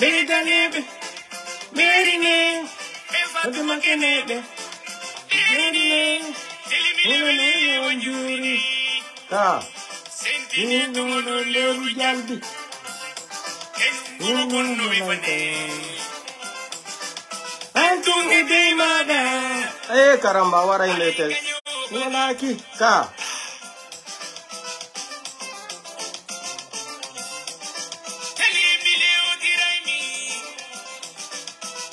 Bedanebe, Merine, Fatima Kenebe, Merine, Elimine, Juri, Ta, Sentino, Leru Jalbi, Uno Vivane, Antung Ebe Mada, Caramba, what I later. Naki, Ka.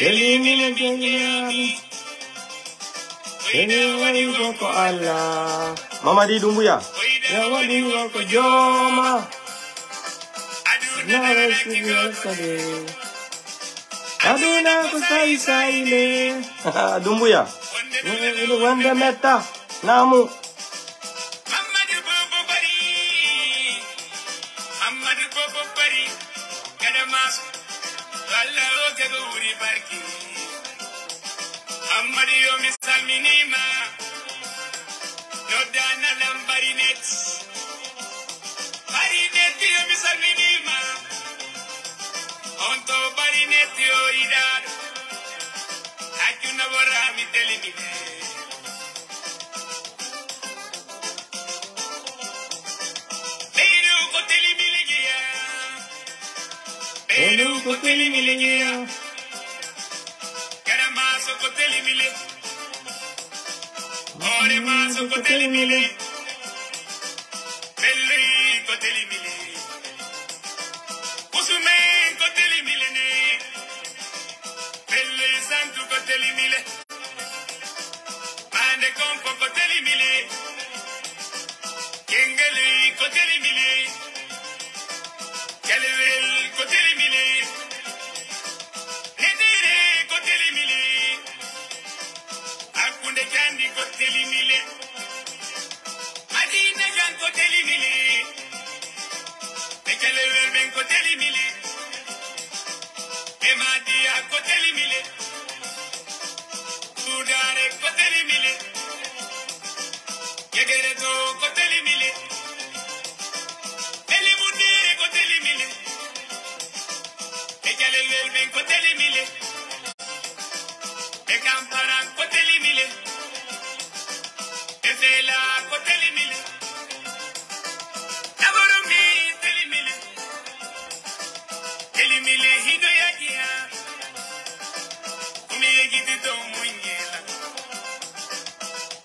Elimine Geniami, Wadi Wako Allah, Mama di Dumbuya, Wadi Wako Joma, Nara Sidi, Aduna Kusai Saile, Dumbuya, Wanda Meta, Namu. Amadio misal minima, no dana lambarinet, barinet yo misal minima, onto barinet yo idar, akuna bora mi telimine. Belu ko telimile. Koteli mile, ore maso koteli mile, belli koteli mile, kusume koteli mile ne, belli santu koteli mile, mande kompo koteli mile, kengeli koteli mile, kelewel koteli mile, nedire koteli mile. Akunde kandi koteli mile, Madina jan koteli mile, Ekele welben koteli mile, Emadia koteli mile, Sudare koteli mile, Yegereto koteli mile, Elimundire koteli mile, Ekele welben koteli mile, Ekamparan koteli mile, Efela koteli mile, Aborumi teli mile, teli mile hido yagia, Umiye gidi do munyela,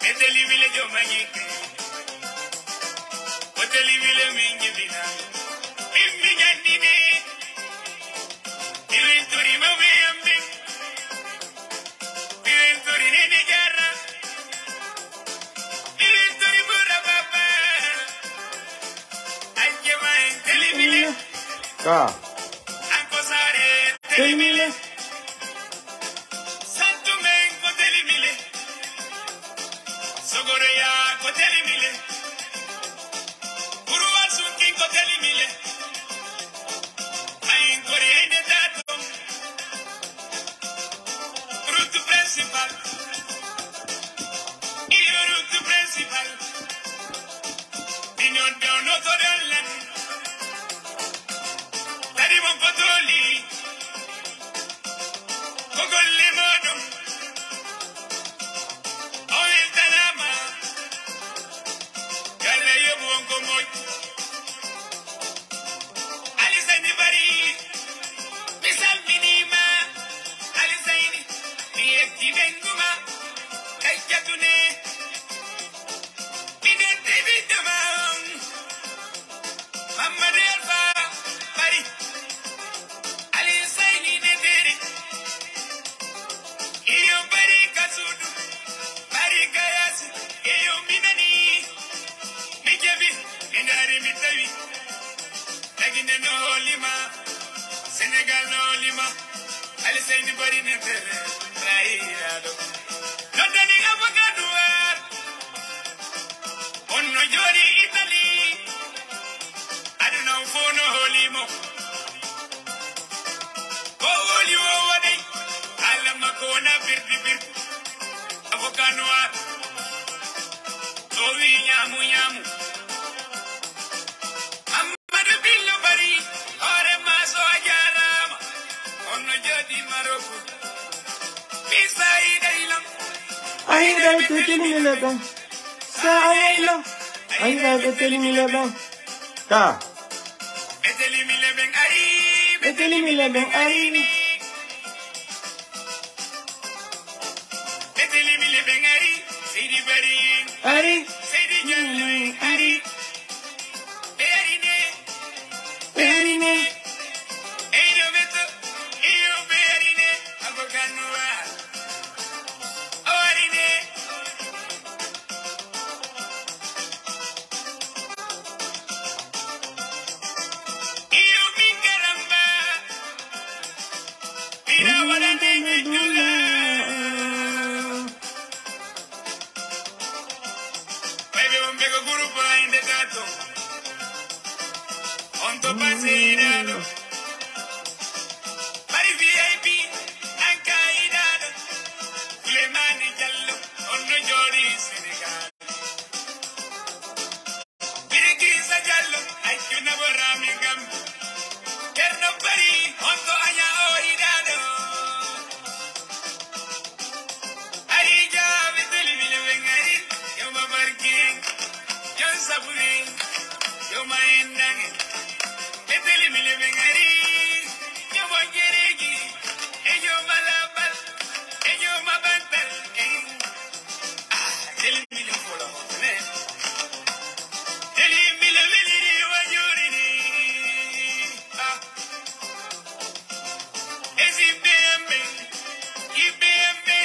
Eteli mile jo manyike, Koteli mile mingi bina, Mimmi jandine, Iwinturi mawe ambe, Ka. Telimile. Santumen ko telimile. Sogoreya ko telimile. Uruwa sunkin ko telimile. Ayin kore ende dato. Route principal. Iyo route principal. Inyon down otodolan. Mon potoli, Kogole modum, Oil Tanama, Galayo Bongo Moy, Alisani Bari, Misal Minima, Alisani, Mieti Benguma, Kaikatune, Minete Vidama, Mamma Delfa, Bari. Iyo bari kasudu, bari kayasi, iyo minani, mikebi, minari mitawi, nagine no lima, Senegal no lima, alisendi bari netere, rairado. Londoni avocadoar, onno jori Italy, aduna ufono holimo, holi wowadei. Kona bir avocado Towi nyamu Amadu billo bari ore maso ajarama jodi Maroko. Pisa idailam. Aïda te telimi le ben. Sa aïla. Aïda te telimi le ben. Ta. Betelimi le ben ari. Betelimi le ben ari. Betelimi le ben ari. Sidi bari. Ari. Sidi jallo ari. Berine. Perine. Eyo beto. Eyo berine. Abokanua. Orine. Eyo mingaramba. Mira wadane medula. Baby, un big grupo in the gato. On to passeirado. Pari VIP, anca idado. Flemani giallo, on no jodi Senegal. Birikisa giallo, ai più una vorrami gam. Terno pari, on to anya o idado. Ari già, vedeli vile vengari. Yo ma barking, yo saburi, yo ma endangi. Vedeli vile vengari. Yo ma geregi, e yo ma labal, e yo ma bantal. Deli vile fola hotne. Deli vile vile wa yurini. Esi bembe, ibembe,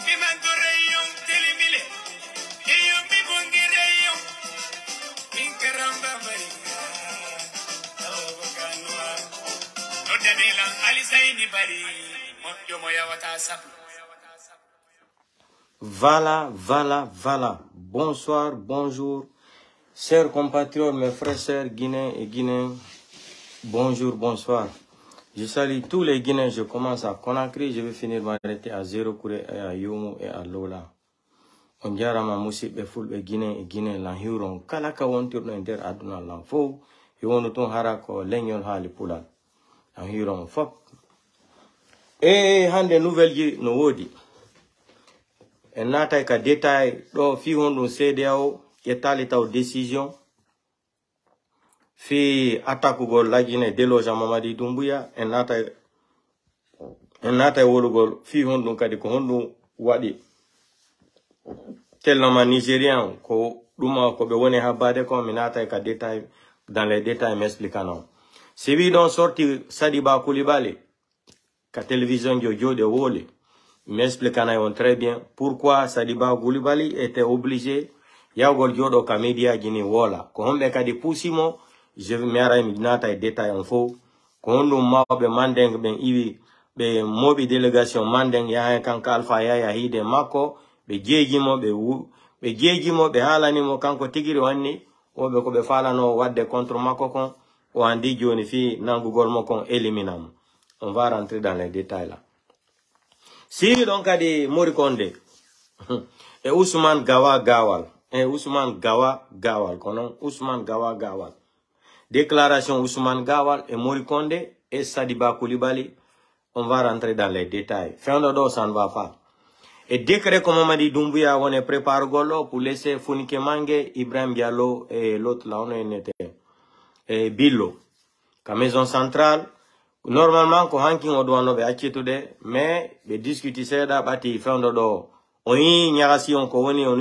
bimanto rayon deli vile. E yo mi bungi rayon, minkaramba bariga. Abokanua, no danela alisaini bari. Yo moya wata sapu. Voilà. Bonsoir, bonjour. Chers compatriotes, mes frères, sœurs, Guinéens et Guinéens. Bonjour, bonsoir. Je salue tous les Guinéens. Je commence à Conakry. Je vais finir m'arrêter à Zéro Kouré, et à Yomo et à Lola. On diara ma musibe fulbe Guinée et Guinée lan hiron kala ka wontirno nder aduna lan fo yono ton harako leñol haali pulal lan hiron fop e hande nouvelle ji no wodi en natay ka détail do fi hondo CEDEAO yettali taw décision fi attaque gol lajine déloge Mamadi Doumbouya en natay wolugol fi hondo kadi ko hondo wadi tellement nigérien ko duma ko be woni habade ko minata ka détail dans les détails m'expliquant. C'est lui donc sorti Sadiba Koulibaly ka télévision de wole m'expliquant très bien pourquoi Sadiba Koulibaly était obligé yagol jodo ka media gini wola ko hombe ka di pusimo je me ara minata détail en faux ko hondo mawbe mandeng ben iwi be mobi délégation mandeng ya kan Alpha ya hide mako be jeejimo be halani mo kanko tigiri wanni wobe ko be falano wadde contre mako kon o andi joni fi nangugol mo kon éliminam. On va rentrer dans les détails là. Si donc adi Mori Condé et Ousmane Gawal konon Ousmane Gawal déclaration Ousmane Gawal et Mori Condé et Sadiba Koulibaly. On va rentrer dans les détails. Fin de dos, ça ne va pas. Et décret comme Mamadi Doumbouya, on est préparé pour laisser Founike Mange, Ibrahim Diallo et l'autre là, on était Billo. La maison centrale, normalement, quand on doit nous acheter, mais les discuter ça, bâti fin de dos. On y a si on connaît au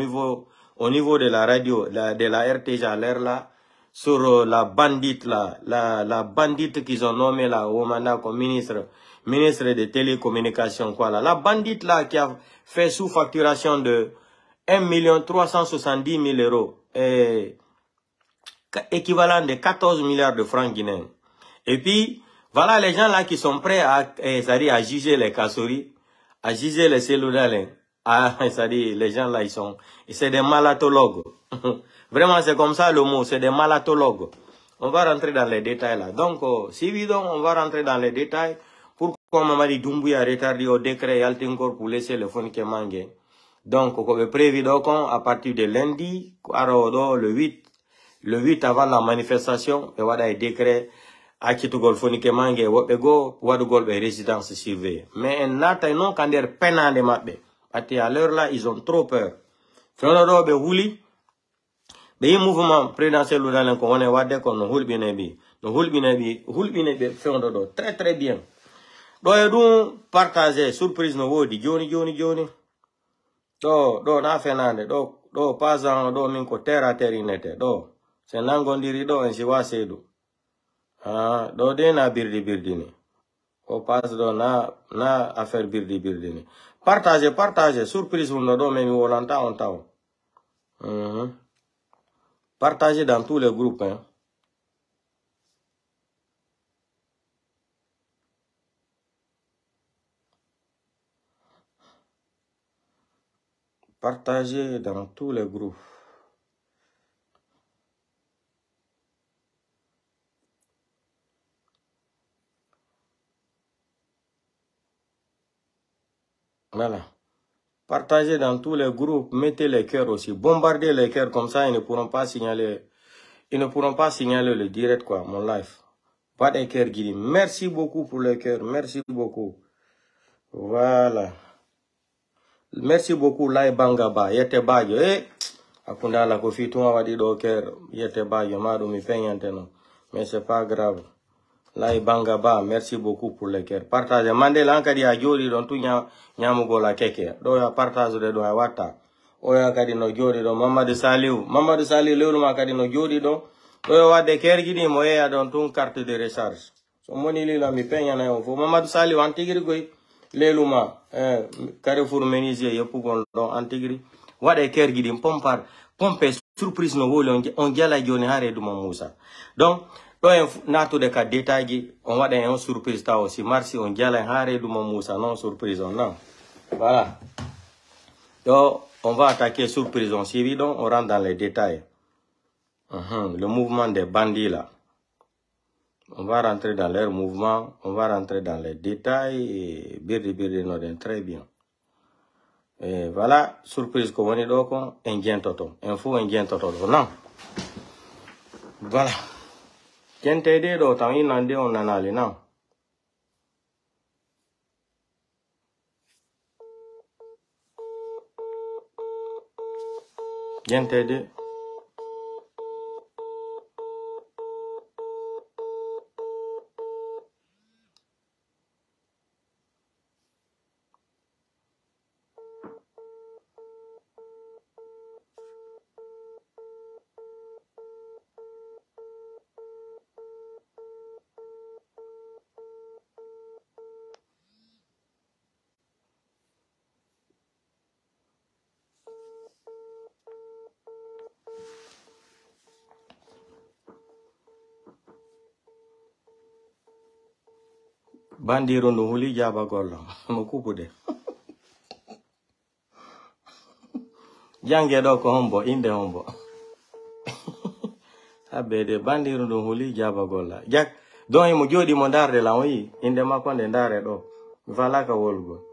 niveau de la radio, de la RTG à l'air là, sur la bandite là, la bandite qu'ils ont nommé là, au mandat comme ministre des télécommunications, quoi là. La bandite là qui a fait sous-facturation de 1 370 000 euros, équivalent de 14 milliards de francs guinéens. Et puis, voilà les gens là qui sont prêts à juger les Kassori, à juger les cellulaires. C'est-à-dire, les gens là, c'est des malatologues. Vraiment, c'est comme ça le mot, c'est des malatologues. On va rentrer dans les détails là. Donc, si évident, on va rentrer dans les détails. Pourquoi Mamadi Doumbouya a retardé au décret Yaltinkor pour laisser le Founike Mange. Donc, on a prévu à partir de lundi, le 8 avant la manifestation, et voilà le décret accitugol foni ke mange woɓɓe go waɗugol ɓe résidence surveillée mais en natay non ka nder penade maɓɓe ati à l'heure là ils ont trop peur fewno ɗo ɓe huuli ɓe yi mouvement présidentiel udalen ko wone wadde ko no hulɓine ɓe fewno ɗo très très bien ɗo e ɗum partagé surprise no woodi joni ɗo na fenande ɗo pasan ɗo min ko terre à terre inete ɗo se nangodiri ɗo en siwa seeɗu ɗo de na birdi ni o passe ɗo na affaire birdi ni partagé surprise hunno ɗo mais mi wolanta on taw partagez dans tous les groupes hein. Partagez dans tous les groupes. Voilà. Partagez dans tous les groupes. Mettez les cœurs aussi. Bombardez les cœurs comme ça. Ils ne pourront pas signaler le direct, quoi, mon live. Pas des cœurs, Guidi. Merci beaucoup pour les cœurs. Merci beaucoup. Voilà. Merci beaucoup, Lai Bangaba. Yete bajo. Akunda la kofi tuwa wadi do cœur. Yete bajo. Mado mi peñante no. Mais c'est pas grave. Lai Bangaba. Merci beaucoup pour les cœurs. Partagez. Mandela ankadi a jodi don tu nyamugo la keke. Do ya partage de do ya wata. Oya kadi no jodi do. Mamadou Saliou lewlu ma kadi no jodi do. Oya wade cœur gidi mo ya don tun carte de recharge. So moni li la mi peñana yo fo. Mamadou Saliou antigiri goy. Leluma Carrefour Menuisier yepugon don antigri wade ker gidi pompe surprise no woli on jala joni hare duma Moussa donc do en natude ka détail on wade en surprise ta aussi marsi on jala hare duma Moussa non surprise on non voilà donc on va attaquer surprise on suivi donc on rentre dans les détails le mouvement des bandits là. On va rentrer dans leur mouvement, on va rentrer dans les détails et birdi noden très bien. Et voilà, surprise comme on est donc indien toto, info indien toto non. Voilà. Quien te dit d'autant il n'en dit on en a les non. Quien te dit. Bandiro no huli jaba golla mo kupude jange do ko hombo inde hombo abede bandiro no huli jaba golla jak don mo jodi mo darde la wi inde makko nde dare do vala ka wolgo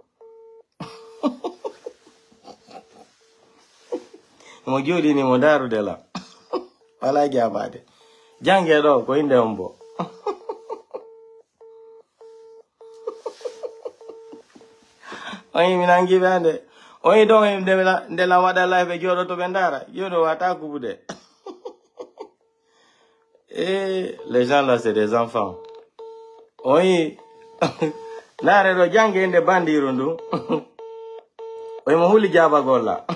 mo jodi ni mo darude la wala jabade jange do ko inde hombo oyi minangi bande oyi don de la wada live jodo to bendara yodo wata kubude les gens là c'est des enfants oyi nare do jange inde bandiru ndu oyi mo huli jaba golla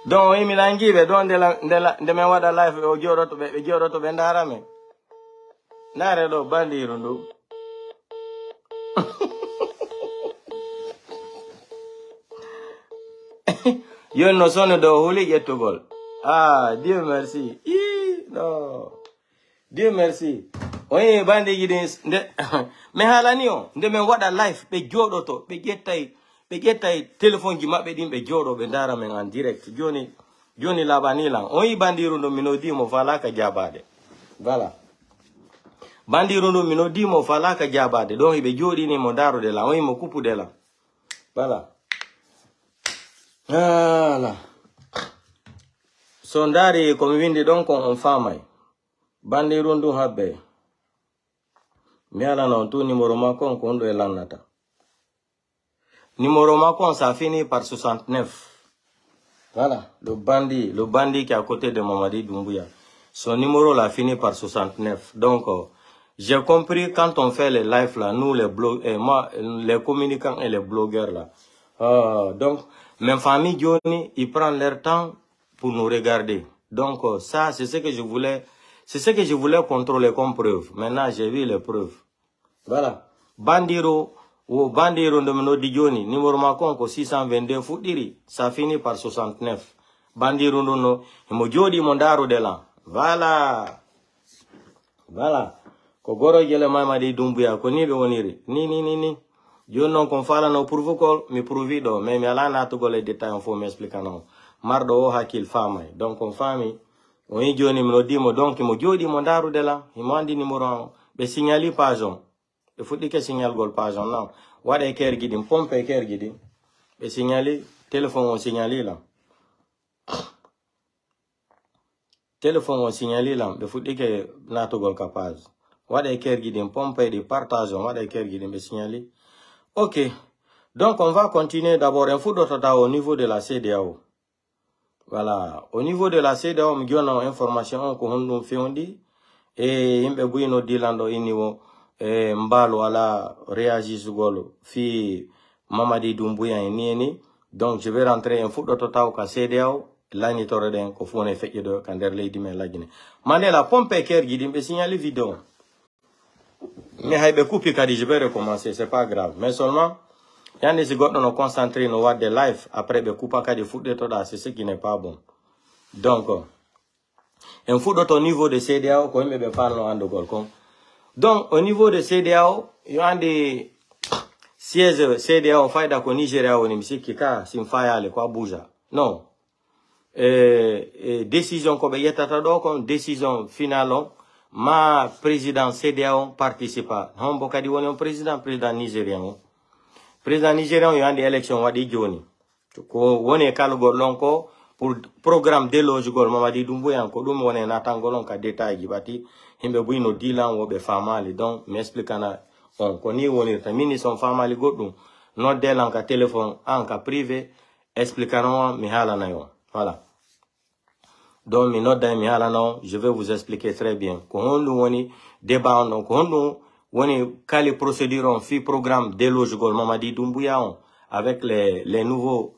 don oyi minangi be don de me wada live o jodo to bendara me nare do bandiru ndu yo no sono do huli yettugol Dieu merci no Dieu merci oyi bandi gidi me halani o nde men wada live be jodoto be gettay téléphone ji mabbe dim be jodo be ndara men en direct joni labani lan oyi bandiru ndu minodi mo fala ka jabade voilà Bandiru no mino dimo falaka jabade don ibe jodi ni mo daro de la oyi mo kupu de la voilà Sondari comme vindi donc on famay. Bandi rundu habe. Miala non tout numéro makon kondo elanata. Numéro makon ça finit par 69. Voilà, le bandit qui est à côté de Mamadi Doumbouya. Son numéro là finit par 69. Donc j'ai compris quand on fait les lives là, nous les moi les communicants et les blogueurs là. Donc mes familles Johnny, ils prennent leur temps pour nous regarder. Donc ça c'est ce que je voulais contrôler comme preuve. Maintenant j'ai vu les preuves. Voilà. Bandiro ou bandiro de Meno Dijoni, numéro makon ko 622 Foudiri, ça finit par 69. Bandiro no, mo jodi mondaro de là. Voilà. Voilà. Ko goro jele Mamadi Doumbouya ko ni be woniri. Ni. Yo non kon fala no provocol, mi provido, mais mi ala na to go les détails on faut m'expliquer non. Mardo o hakil famay. Donc on famille, on y joni Meno dimo donc mo jodi mondaro de là, il m'a dit numéro be signali page on. Il faut dire que signal gol page on non. Wade ker gidim pompe ker gidim. Be signali téléphone on signali là. Téléphone on signali là, be faut dire que na to gol capable. Wade ker gidim pompe de partage on wade ker gidim be signali. OK. Donc on va continuer d'abord un foot au niveau de la CEDEAO. Voilà, au niveau de la CEDEAO, nous avons une information que nous faisons et nous avons dit que Mbalo a réagi sur fi Mamadi Doumbouya et Nieni. Donc je vais rentrer un foot total au CEDEAO. Là, nous avons fait un effet de Kanderle di la Guinée. Mané la pompe ker guidi me signale vidéo. Mais je vais recommencer, c'est pas grave. Mais seulement, il y a des gens qui sont concentrés dans le live. Après, de foot de c'est ce qui n'est pas bon. Donc, un foot au niveau de CEDEAO, quand même, donc, au niveau de CEDEAO, il y a des sièges CEDEAO, faïda au Nigeria, au Nimsikika, Simfaya, le quoi bouge. Non. Décision, comme il y a décision finale, ma président CEDEAO participa. Hambokadi woni président nigérian. Président nigérian il y a des élections wadi joni. Ko woni kala golon ko pour programme déloge gol Mamadi Doumbouya ko dum woni natangolon ka détail ji bati himbe buino dilan wobe famali donc m'expliquana on ko ni woni tamini son famali goddum no delan ka téléphone en ka privé expliqueront mi hala na yo. Voilà. Donc, je vais vous expliquer très bien. Quand on a débat, quand on a les procédures, fi programme déloge gol Mamadi Doumbouya avec les nouveaux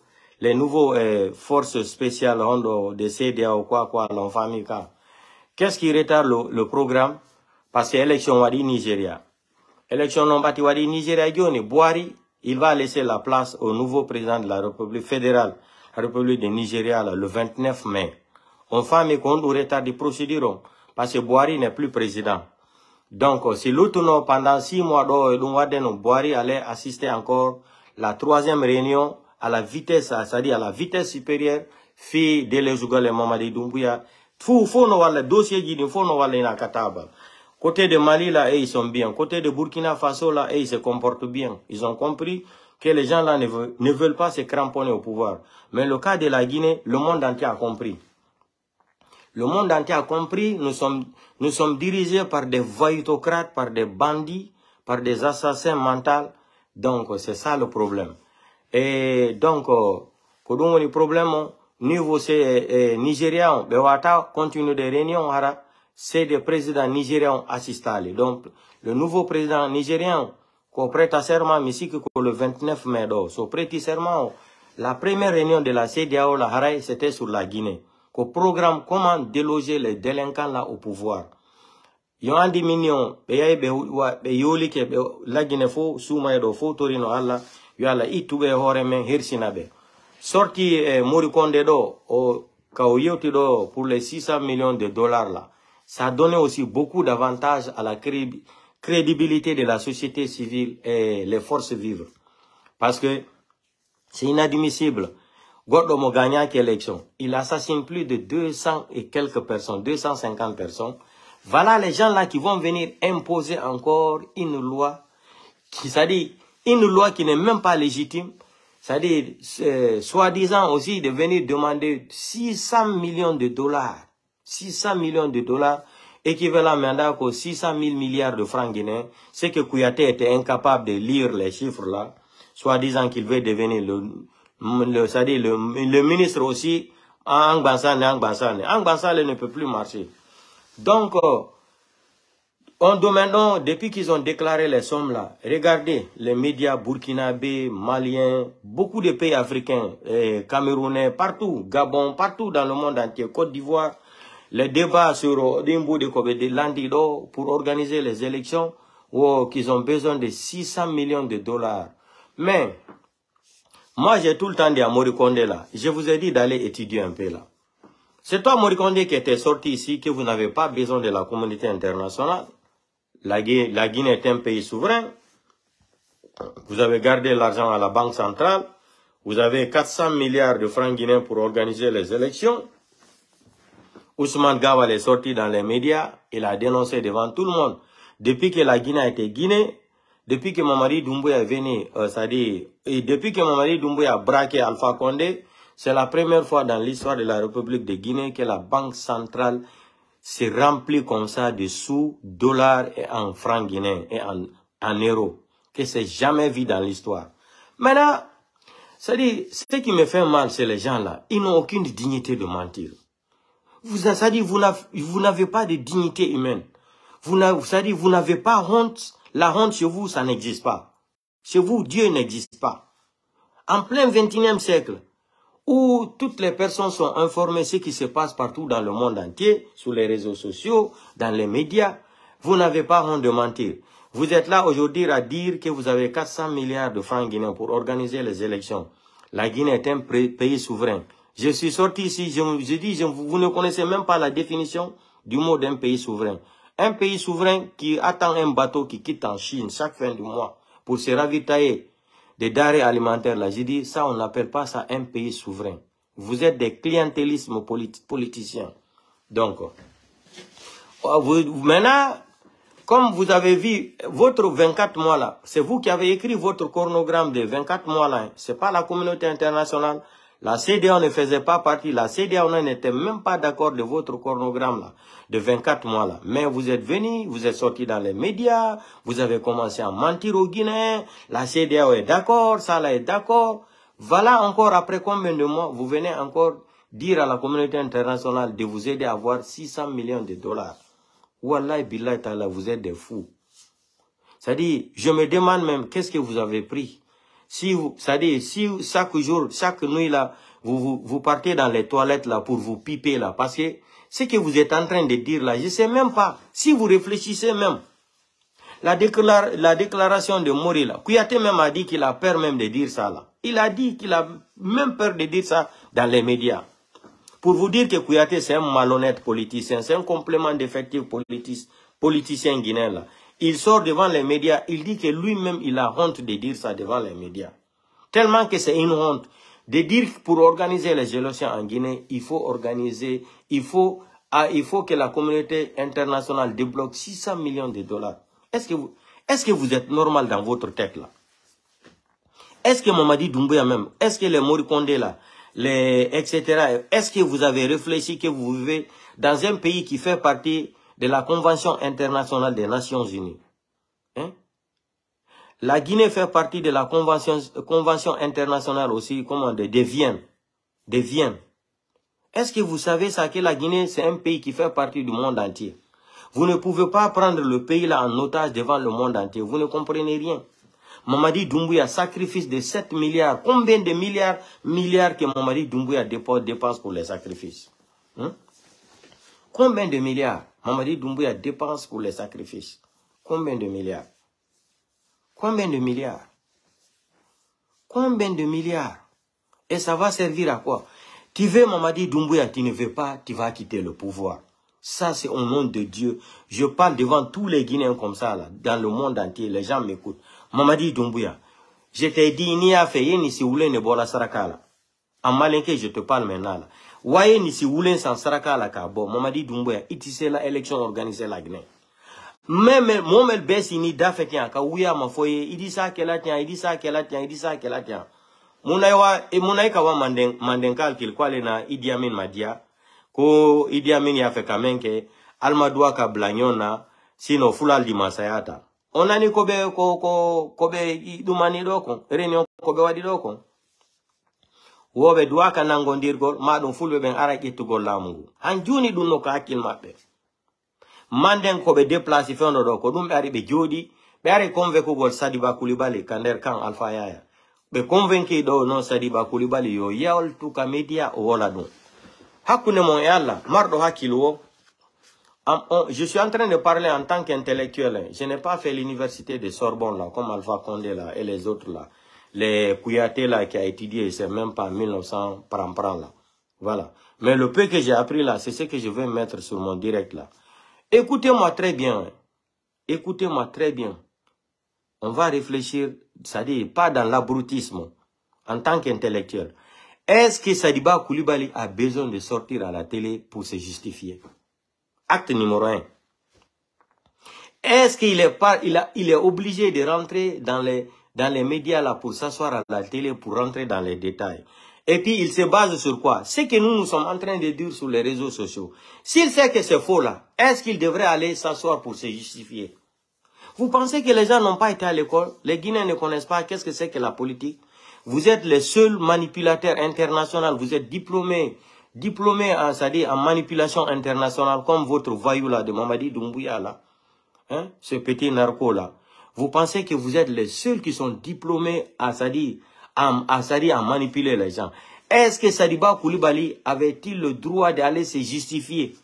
forces spéciales de CEDEAO quoi l'en famille. Qu'est-ce qui retarde le programme? Parce que l'élection wadi Nigeria. Élection non bati wadi Nigeria Johnny Buhari, il va laisser la place au nouveau président de la République fédérale, la République de Nigeria le 29 mai. On fait qu'on doit retarder des procédures parce que Buhari n'est plus président. Donc, si l'autre pendant 6 mois Buhari allait assister encore la 3e réunion à la vitesse, c'est-à-dire à la vitesse supérieure, fi de les Mamadi Doumbouya. Faut no le dossier il faut no wala kataba. Côté de Mali là, ils sont bien. Côté de Burkina Faso là, ils se comportent bien. Ils ont compris que les gens là ne veulent pas se cramponner au pouvoir. Mais le cas de la Guinée, le monde entier a compris. Le monde entier a compris, nous sommes dirigés par des voyutocrates, par des bandits, par des assassins mentaux. Donc, c'est ça le problème. Et donc, le problème, niveau c'est nigérian, Bewata continue des réunions, c'est des présidents nigérians assistés. Donc, le nouveau président nigérien, qu'on prête à serment, mais si que le 29 mai, so prêté serment, la première réunion de la CEDEAO, c'était sur la Guinée. Au programme comment déloger les délinquants là au pouvoir. Il y a des millions, yoli ke la Guinée fo souma do fo torino alla, yala itube horemen hirsinabe. Sorti Morikonde do o kaoyoti do pour les 600 millions de dollars là. Ça donnait aussi beaucoup d'avantages à la crédibilité de la société civile et les forces vives. Parce que c'est inadmissible. Gordomo gagnant l'élection, il assassine plus de 200 et quelques personnes, 250 personnes. Voilà les gens là qui vont venir imposer encore une loi qui, c'est-à-dire une loi qui n'est même pas légitime. C'est-à-dire, soi-disant aussi de venir demander 600 millions de dollars. 600 millions de dollars, équivalent maintenant aux 600 000 milliards de francs guinéens. C'est que Kouyaté était incapable de lire les chiffres là. Soi-disant qu'il veut devenir c'est-à-dire le ministre aussi, Angbansane. Angbansane ne peut plus marcher. Donc, on demande, depuis qu'ils ont déclaré les sommes là, regardez les médias burkinabés, maliens, beaucoup de pays africains, camerounais, partout, Gabon, partout dans le monde entier, Côte d'Ivoire, les débats sur Odimbo de Landido pour organiser les élections, qu'ils ont besoin de 600 millions de dollars. Mais, moi j'ai tout le temps dit à Morikonde là, je vous ai dit d'aller étudier un peu là. C'est toi Morikonde qui était sorti ici, que vous n'avez pas besoin de la communauté internationale. La Guinée est un pays souverain. Vous avez gardé l'argent à la Banque centrale. Vous avez 400 milliards de francs guinéens pour organiser les élections. Ousmane Gawal est sorti dans les médias. Il a dénoncé devant tout le monde. Depuis que la Guinée a été Guinée, depuis que Mamadi Doumbouya est venu, c'est-à-dire, depuis que Mamadi Doumbouya a braqué Alpha Condé, c'est la première fois dans l'histoire de la République de Guinée que la Banque centrale c'est rempli comme ça de sous, dollars et en francs guinéens et en euros. Que c'est jamais vu dans l'histoire. Maintenant, c'est-à-dire, ce qui me fait mal, c'est les gens là. Ils n'ont aucune dignité de mentir. C'est-à-dire, vous n'avez pas de dignité humaine. C'est-à-dire, vous n'avez pas honte. La honte chez vous, ça n'existe pas. Chez vous, Dieu n'existe pas. En plein 21e siècle, où toutes les personnes sont informées de ce qui se passe partout dans le monde entier, sur les réseaux sociaux, dans les médias, vous n'avez pas honte de mentir. Vous êtes là aujourd'hui à dire que vous avez 400 milliards de francs guinéens pour organiser les élections. La Guinée est un pays souverain. Je suis sorti ici, je dis, vous ne connaissez même pas la définition du mot d'un pays souverain. Un pays souverain qui attend un bateau qui quitte en Chine chaque fin du mois pour se ravitailler des denrées alimentaires, là, j'ai dit, ça, on n'appelle pas ça un pays souverain. Vous êtes des clientélismes politiciens. Donc, maintenant, comme vous avez vu, votre 24 mois là, c'est vous qui avez écrit votre chronogramme de 24 mois là, c'est pas la communauté internationale. La CEDEAO ne faisait pas partie, la CEDEAO n'était même pas d'accord de votre chronogramme là, de 24 mois là. Mais vous êtes venus, vous êtes sortis dans les médias, vous avez commencé à mentir aux Guinéens, la CEDEAO est d'accord, ça là est d'accord. Voilà encore après combien de mois, vous venez encore dire à la communauté internationale de vous aider à avoir 600 millions de dollars. Wallahi billahi ta'ala, vous êtes des fous. C'est-à-dire, je me demande même, qu'est-ce que vous avez pris? C'est-à-dire, si chaque jour, chaque nuit là, vous partez dans les toilettes là pour vous piper là, parce que ce que vous êtes en train de dire là, je sais même pas, si vous réfléchissez même, la déclaration de Mori là, Kouyaté même a dit qu'il a peur même de dire ça là. Il a dit qu'il a même peur de dire ça dans les médias. Pour vous dire que Kouyaté c'est un malhonnête politicien, c'est un complément d'effectif politicien guinéen là. Il sort devant les médias, il dit que lui-même, il a honte de dire ça devant les médias. Tellement que c'est une honte de dire pour organiser les élections en Guinée, il faut organiser, il faut que la communauté internationale débloque 600 millions de dollars. Est-ce que vous êtes normal dans votre tête là? Est-ce que Mamadi Doumbouya même, est-ce que les Morikonde là, etc., est-ce que vous avez réfléchi que vous vivez dans un pays qui fait partie de la Convention internationale des Nations Unies. Hein? La Guinée fait partie de la Convention internationale aussi, comment dire, de Vienne. De Vienne. Est-ce que vous savez ça, que la Guinée, c'est un pays qui fait partie du monde entier? Vous ne pouvez pas prendre le pays là en otage devant le monde entier. Vous ne comprenez rien. Mamadi Doumbouya, sacrifice de 7 milliards. Combien de milliards que Mamadi Doumbouya dépense pour les sacrifices? Hein? Combien de milliards Mamadi Doumbouya dépense pour les sacrifices? Combien de milliards? Combien de milliards? Combien de milliards? Et ça va servir à quoi? Tu veux Mamadi Doumbouya, tu ne veux pas, tu vas quitter le pouvoir. Ça, c'est au nom de Dieu. Je parle devant tous les Guinéens comme ça, là, dans le monde entier. Les gens m'écoutent. Mamadi Doumbouya, je t'ai dit, ni a fait, ni si vous voulez, ne bola saraka là. En malinqué, je te parle maintenant là. Waye ni si wulen sans saraka la kabo, Mamadi Doumbouya, itisse la élection organisée la Guinée. Même, Momel Bessi ni da fait tiens, ka ouya ma foye, il dit ça qu'elle a tient, il dit ça qu'elle a tient, il dit ça qu'elle a tient. munai kawa mandenkal kil kwale na Idi Amin madia ko Idi Amin ya fe kamenke almadua ka blanyona sino fulal di masayata onani kobe idumani doko réunion kobe wadi doko wobe dua ka nangondirgol madum fulbe ben ara ittugol lamungu hanjuni dum no ka akil mabbe manden kobe déplacer fondo doko dum ari be jodi be ari convaincre gol Sadiba Coulibaly kander kan Alpha Yaya be convaincre do non Sadiba Coulibaly yo yawol tuka media o wala dum hakune mon yalla mardo hakilo. Je suis en train de parler en tant qu'intellectuel. Je n'ai pas fait l'université de Sorbonne là, comme Alpha Condé là et les autres là. Les Kouyaté là qui a étudié, c'est même pas 1900 pram là. Voilà. Mais le peu que j'ai appris là, c'est ce que je vais mettre sur mon direct là. Écoutez-moi très bien. Écoutez-moi très bien. On va réfléchir, c'est-à-dire pas dans l'abrutisme, en tant qu'intellectuel. Est-ce que Sadiba Coulibaly a besoin de sortir à la télé pour se justifier? Acte numéro 1. Est-ce qu'il est obligé de rentrer dans les médias là pour s'asseoir à la télé pour rentrer dans les détails? Et puis il se base sur quoi? Ce que nous sommes en train de dire sur les réseaux sociaux. S'il sait que c'est faux là, est-ce qu'il devrait aller s'asseoir pour se justifier? Vous pensez que les gens n'ont pas été à l'école? Les Guinéens ne connaissent pas qu'est-ce que c'est que la politique? Vous êtes les seuls manipulateurs internationaux, vous êtes diplômés en manipulation internationale, comme votre voyou là de Mamadi Doumbouya là, hein, ce petit narco là. Vous pensez que vous êtes les seuls qui sont diplômés à manipuler les gens. Est-ce que Sadiba Coulibaly avait-il le droit d'aller se justifier?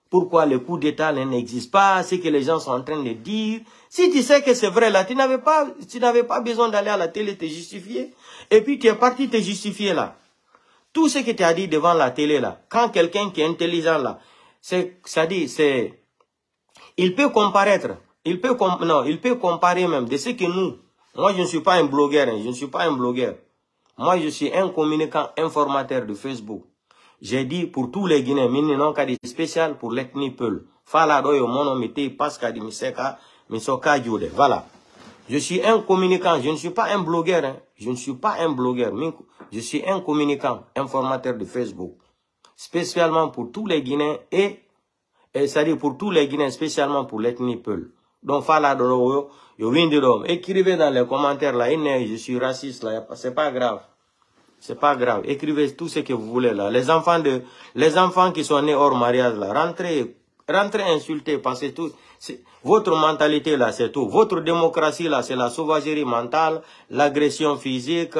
Pourquoi le coup d'État n'existe pas? Ce que les gens sont en train de dire. Si tu sais que c'est vrai là, tu n'avais pas besoin d'aller à la télé te justifier. Et puis tu es parti te justifier là. Tout ce que tu as dit devant la télé là, quand quelqu'un qui est intelligent là, il peut comparaître, il peut comparer même de ce que nous, moi je ne suis pas un blogueur, hein, je ne suis pas un blogueur. Moi je suis un communicant informateur de Facebook. J'ai dit pour tous les Guinéens, non cas spécial pour l'ethnie Peul. Fala doyo mono mete paska di miseka misoka jude. Voilà. Je suis un communicant, je ne suis pas un blogueur, hein. Je ne suis pas un blogueur, je suis un communicant, informateur de Facebook. Spécialement pour tous les Guinéens et c'est-à-dire pour tous les Guinéens, spécialement pour l'ethnie Peul. Donc, fala doro yo windirom. Écrivez dans les commentaires là, je suis raciste là, c'est pas grave. C'est pas grave. Écrivez tout ce que vous voulez là. Les enfants qui sont nés hors mariage là, rentrez insulter parce que tout, votre mentalité là, c'est tout. Votre démocratie là, c'est la sauvagerie mentale, l'agression physique,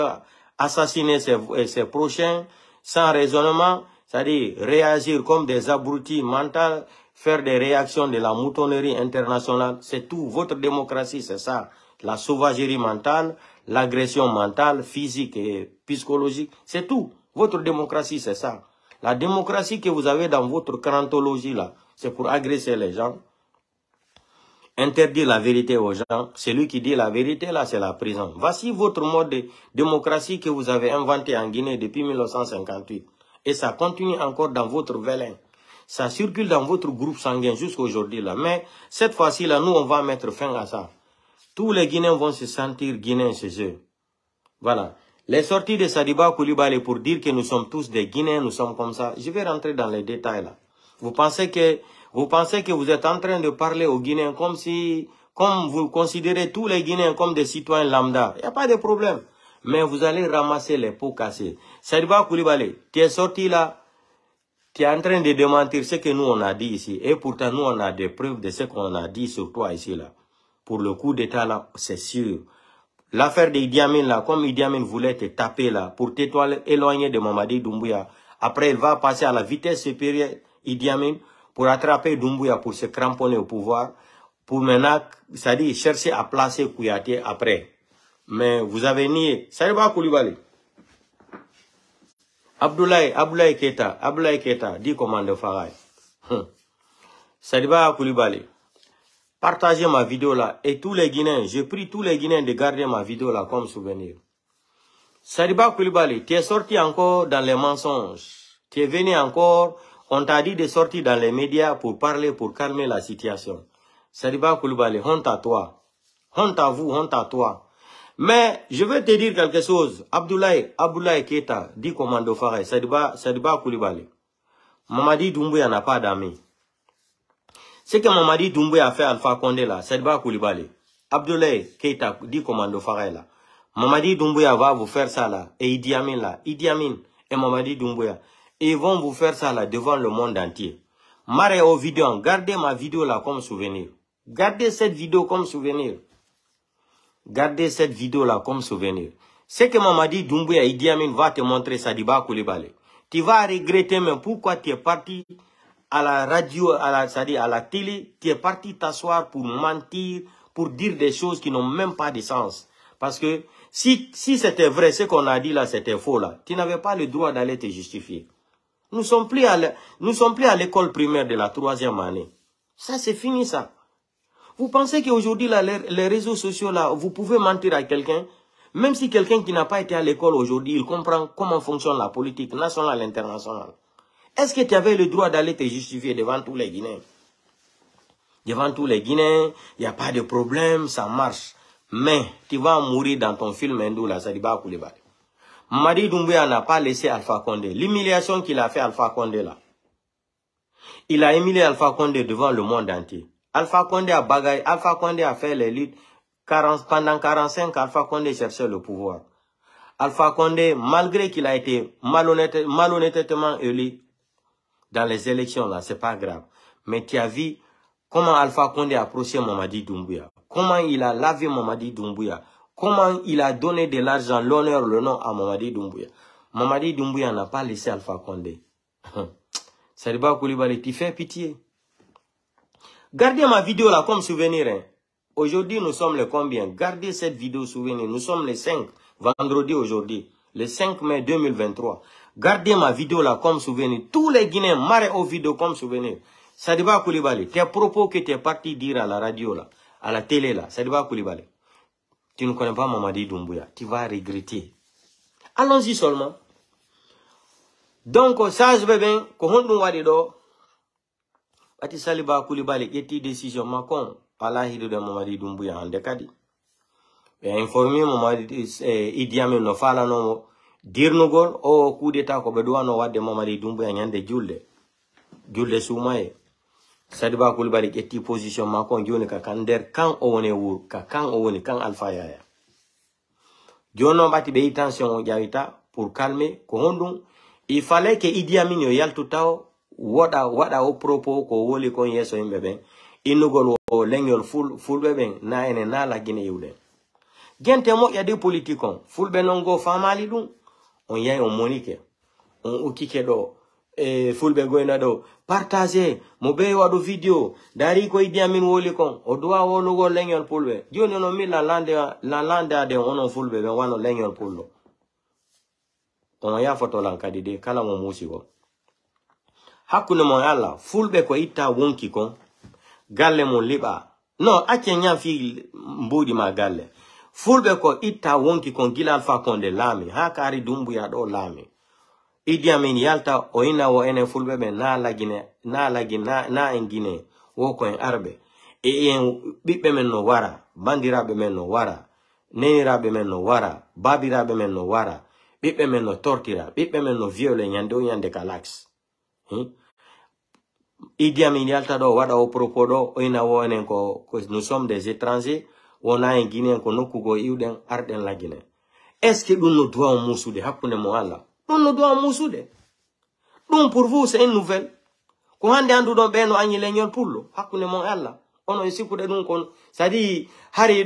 assassiner ses prochains, sans raisonnement, c'est-à-dire réagir comme des abrutis mentaux, faire des réactions de la moutonnerie internationale, c'est tout. Votre démocratie, c'est ça. La sauvagerie mentale, l'agression mentale, physique et psychologique, c'est tout. Votre démocratie, c'est ça. La démocratie que vous avez dans votre crantologie là, c'est pour agresser les gens, interdire la vérité aux gens. Celui qui dit la vérité là, c'est la prison. Voici votre mode de démocratie que vous avez inventé en Guinée depuis 1958. Et ça continue encore dans votre vélin. Ça circule dans votre groupe sanguin jusqu'à aujourd'hui là. Mais cette fois-ci là, nous on va mettre fin à ça. Tous les Guinéens vont se sentir Guinéens chez eux. Voilà. Les sorties de Sadiba Coulibaly pour dire que nous sommes tous des Guinéens, nous sommes comme ça. Je vais rentrer dans les détails là. Vous pensez que vous êtes en train de parler aux Guinéens comme vous considérez tous les Guinéens comme des citoyens lambda. Il n'y a pas de problème. Mais vous allez ramasser les pots cassés. Sadiba Coulibaly, tu es sorti là, tu es en train de démentir ce que nous on a dit ici. Et pourtant nous on a des preuves de ce qu'on a dit sur toi ici là. Pour le coup d'État là, c'est sûr. L'affaire d'Idi Amin là, comme Idi Amin voulait te taper là, pour t'éloigner de Mamadi Doumbouya, après il va passer à la vitesse supérieure Idi Amin pour attraper Doumbouya pour se cramponner au pouvoir, pour maintenant, c'est-à-dire chercher à placer Kouyaté après. Mais vous avez nié. Sadiba Coulibaly. Abdoulaye Keita, dit commande Farai. Sadiba Coulibaly. Partagez ma vidéo là. Et tous les Guinéens, je prie tous les Guinéens de garder ma vidéo là comme souvenir. Sadiba Coulibaly, tu es sorti encore dans les mensonges. Tu es venu encore, on t'a dit de sortir dans les médias pour parler, pour calmer la situation. Sadiba Coulibaly, honte à toi. Honte à vous, honte à toi. Mais je veux te dire quelque chose. Abdoulaye Keita, dit commando Faré, Sadiba Koulibaly. Mamadi Doumbouya n'a pas d'amis. Ce que Mamadi Doumbouya a fait Alpha Condé là, Sadiba Koulibaly. Abdoulaye Keita, dit commando Faré là. Mamadi Doumbouya va vous faire ça là. Et Idi Amin là. Idi Amin et Mamadi Doumbouya. Ils vont vous faire ça là devant le monde entier. Marre aux vidéos. Gardez ma vidéo là comme souvenir. Gardez cette vidéo comme souvenir. Gardez cette vidéo là comme souvenir. Ce que Mamadi Doumbouya et Idi Amin va te montrer Sadiba Koulibaly. Tu vas regretter même pourquoi tu es parti à la radio, à la télé. Tu es parti t'asseoir pour mentir, pour dire des choses qui n'ont même pas de sens. Parce que si c'était vrai, ce qu'on a dit là, c'était faux là, tu n'avais pas le droit d'aller te justifier. Nous sommes plus à l'école primaire de la 3e année. Ça, c'est fini ça. Vous pensez qu'aujourd'hui, les réseaux sociaux là, vous pouvez mentir à quelqu'un, même si quelqu'un qui n'a pas été à l'école aujourd'hui, il comprend comment fonctionne la politique nationale et internationale. Est-ce que tu avais le droit d'aller te justifier devant tous les Guinéens? Devant tous les Guinéens, il n'y a pas de problème, ça marche. Mais tu vas mourir dans ton film hindou, là, Sadiba Koulibaly. Mamadi Doumbouya n'a pas laissé Alpha Condé. L'humiliation qu'il a fait Alpha Condé là. Il a humilié Alpha Condé devant le monde entier. Alpha Condé a bagaille. Alpha Condé a fait les luttes. Pendant 45, Alpha Condé cherchait le pouvoir. Alpha Condé, malgré qu'il a été malhonnêtement élu dans les élections là, c'est pas grave. Mais tu as vu comment Alpha Condé a approché Mamadi Doumbouya. Comment il a lavé Mamadi Doumbouya. Comment il a donné de l'argent, l'honneur, le nom à Mamadi Doumbouya. Mamadi Doumbouya n'a pas laissé Alpha Condé. Sadiba Koulibaly, tu fais pitié. Gardez ma vidéo là comme souvenir. Hein. Aujourd'hui, nous sommes le combien? Gardez cette vidéo souvenir. Nous sommes le 5, vendredi aujourd'hui. Le 5 mai 2023. Gardez ma vidéo là comme souvenir. Tous les Guinéens marrent aux vidéos comme souvenir. Sadiba Koulibaly, tes propos que tu es parti dire à la radio là, à la télé là, Sadiba Koulibaly. Tu ne connais pas Mamadi Doumbouya. Tu vas regretter. Allons-y seulement. Donc, ça, je vais bien. Quand on va dire, Ati Sadiba Koulibaly, il y a une décision. Macon, Allah, il de Mamadi Doumbouya en décadi. Et informer Mamadi, Idi Amin, no fala no, dire no gol, au coup d'état, ko bedoua no wade Mamadi Doumbouya, nyande julde. Julde soumaye. Sadiba Koulibaly est une position Macon Dione Kander quand on est où quand on est quand Alpha Yaya. Diono bati be tension jarita pour calmer ko il fallait que Idi Amin yo yaltutao wada au propos ko woli ko yeso yimbe inugol o lengol fulbe ben na ene na la Guinée yude. Gente mo ya des politiques fulbe nongo famali dum on yay on monique on ukike do fulbe goyna do partager mo be wadu video dari ko Idi Amin woli kon o doa wonu go lengol fulbe joni no mi la lande de onon fulbe be wano lengol fullo on ya foto lan kadide kala mo musi go hakune mo yalla fulbe ko itta wonki kon galle mo liba no akenya fi mbudi ma galle fulbe ko itta wonki kon gila Alpha Condé lami hakari Doumbouya do lami Idi Amin yalta o ina wo ene fulbe be na en Guinée wo ko en arbe en bibbe men no wara bandirabe men no wara nenirabe men no wara babirabe men no wara bibbe men no tortira bibbe men no viole nyande kalax Idi Amin yalta do wada o propos do o ina wo ene ko nous sommes des étrangers wona en Guinée ko nokkugo iwden arden la Guinée. Est-ce que nous doit musude hakune mo Allah? On doit musude. Donc pour vous c'est une nouvelle. Ko hande andu don beno anyi leñol pullo hakune mo Allah. Ono sikude dum kon sadi hari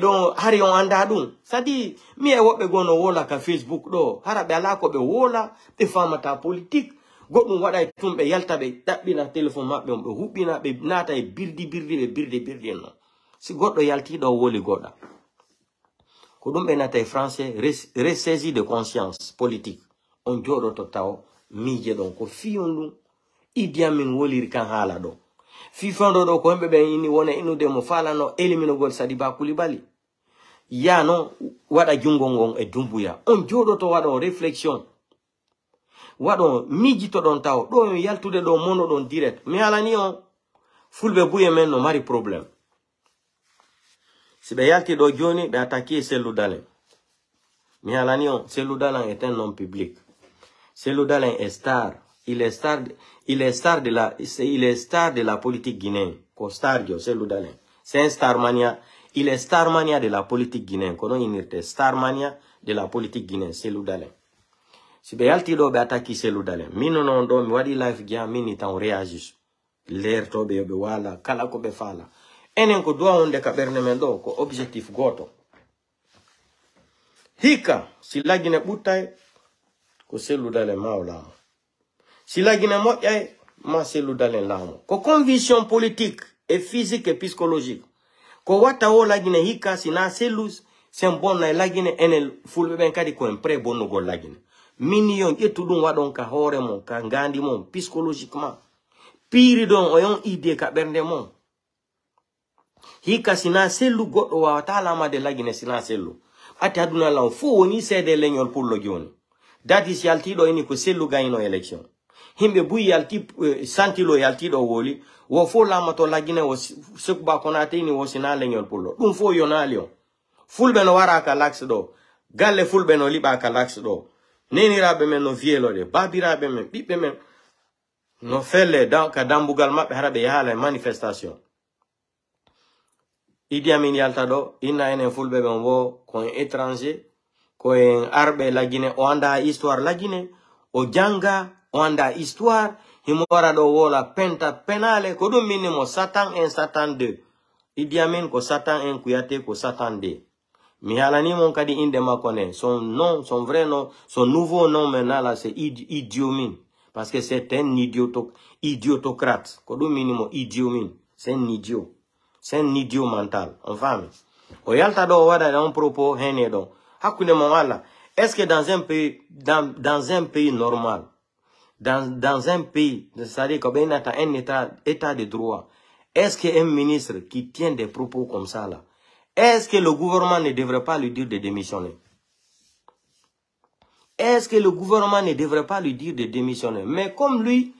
on anda dum. Sadi mi e wobbe gono wola ka Facebook do harabe ala ko be wola be famata politique. Godum wada tumbe yalta be dabbina téléphone mabbe on be hubina be nata e birdi no. Si goddo yalti do woli goda. Ko dum be nata e français ressaisi de conscience politique. On jodo to taw mije don ko fiyondu Idi Amin woliri kan hala do fifando do ko hembe be ini wona inude mo falano elimino gol Sadiba Koulibaly ya no wada jungo ngon e Doumbouya on jodo to wado réflexion wado miji to don taw do yaltude do mono don direct mi ala ni on fulbe buye men no mari problème si be yalti do joni be attaquer selu dalen Mihalanion, Cellou Dalein est un homme public. Cellou Dalein est star. Il est star de la politique guinéenne. Cellou Dalein. C'est un starmania. Il est starmania de la politique guinéenne. Kono inirte starmania de la politique guinéenne. Cellou Dalein. Si be yalti do be attaquer Cellou Dalein. Mino non do mi wadi life gia mini tan réagis. L'air to be wala kala ko be fala. Enen ko doa onde ka berne men do ko objectif goto. Hika si lagine butay ko Cellou Dalein maolamo. Si lagine moyay ma Cellou Dalein lamo. Ko conviction politique et physique et psychologique. Ko wata o lagine hika si na Cellou c'est bon na lagine enel fulbe ben kadi ko en pre bonno go lagine. Minion etudum wadon ka hore mon ka ngandi mon psychologiquement. Piri don oyon idée ka bernde mon. Hika sina Cellou goddo wa talama de lagine sina Cellou. Ati aduna la fo woni sede leñol pour lo joni. Dati si altido ini ko Cellou gagno election. Himbe buyi alti santilo yaltido woli wo fo lama to lagine wo sekba konate ini wo sina leñol pour lo. Dum fo yonalion. Fulbe no wara ka lax do. Galle fulbe no liba ka lax do. Neni rabe men no vielo de. Babi rabe men bibe men no felle ka dambugal mabbe harabe yahala manifestation. Idi Amin yalta do ina enen fulbe ben wo ko étranger ko en arbe la Guinée o anda histoire la Guinée o janga o anda histoire himora do wola penta penale ko dum minimo Satan 1 Satan 2 Idi Amin ko Satan 1 Kouyaté ko Satan 2 mi halani mon kadi inde makone son nom son vrai nom son nouveau nom maintenant là c'est Idi Amin parce que c'est un idiotocrate ko dum minimo Idi Amin c'est un idiot. C'est un idiot mental. Enfin, o yalta do wada un propos hene do. Hakune mawala. Est-ce que dans un pays, dans un pays normal, dans un pays, c'est-à-dire qu'on a un état de droit, est-ce qu'un ministre qui tient des propos comme ça là, est-ce que le gouvernement ne devrait pas lui dire de démissionner? Est-ce que le gouvernement ne devrait pas lui dire de démissionner? Mais comme lui,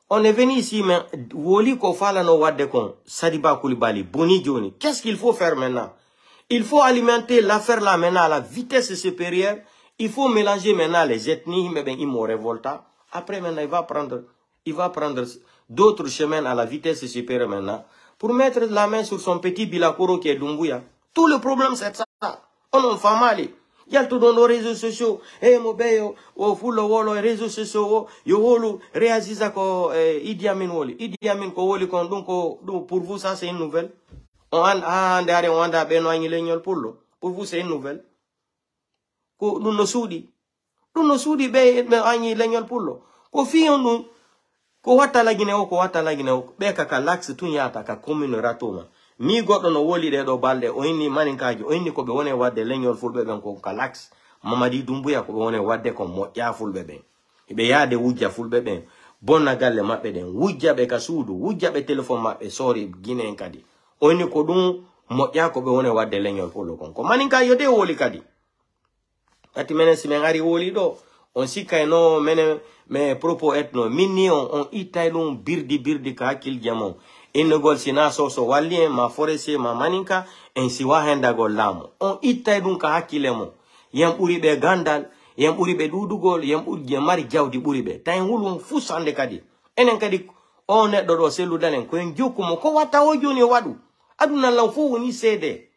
on est venu ici, mais Woli Kofala no Wadekon, Sadiba Koulibaly, Boni Joni. Qu'est-ce qu'il faut faire maintenant? Il faut alimenter l'affaire là maintenant à la vitesse supérieure. Il faut mélanger maintenant les ethnies, mais ben, ils m'ont révolté. Après maintenant, il va prendre d'autres chemins à la vitesse supérieure maintenant pour mettre la main sur son petit Bilakoro qui est Dumbuya. Tout le problème c'est ça. On en fait mal. Il y a tout dans nos réseaux sociaux. Eh, mon beyo, o full wolo réseaux sociaux, yo wolo réagisa ko Idi Amin woli. Idi Amin ko woli kon donc pour vous ça c'est une nouvelle. On andare on anda beno anyi leñol pullo. Pour vous c'est une nouvelle. Ko nous no sudi be anyi leñol pullo. Ko fi on ko wata la Guinée o be ka lax tunyata ka commune ratoma. Mi goddo no woli de do balde o inni maninkaji o inni ko be wone wadde leñol fulbe ben ko kalax Mamadi Doumbouya ko be wone wadde ko moƴƴa fulbe ben be yaade wujja fulbe ben bonna galle mabbe den wujja be ka suudu wujja be téléphone mabbe sori Guinée kadi o inni ko dum moƴƴa ko be wone wadde leñol fullo kon ko maninkaji de woli kadi ati menen si men ari woli do on sikay no menen me propos etno minni on itay dum birdi ka hakil jamo Inogol sina soso walien ma forese ma maninka en si wahenda gol lamo. On ittay dun ka hakilemo. Yam uri be gandal, yam uri be dudugol, yam uri mari jawdi uri be. Tay hulum fusande kadi. Enen kadi on neddo do Cellou Dalein ko en jokumo ko wata o joni wadu. Aduna law fo woni sede.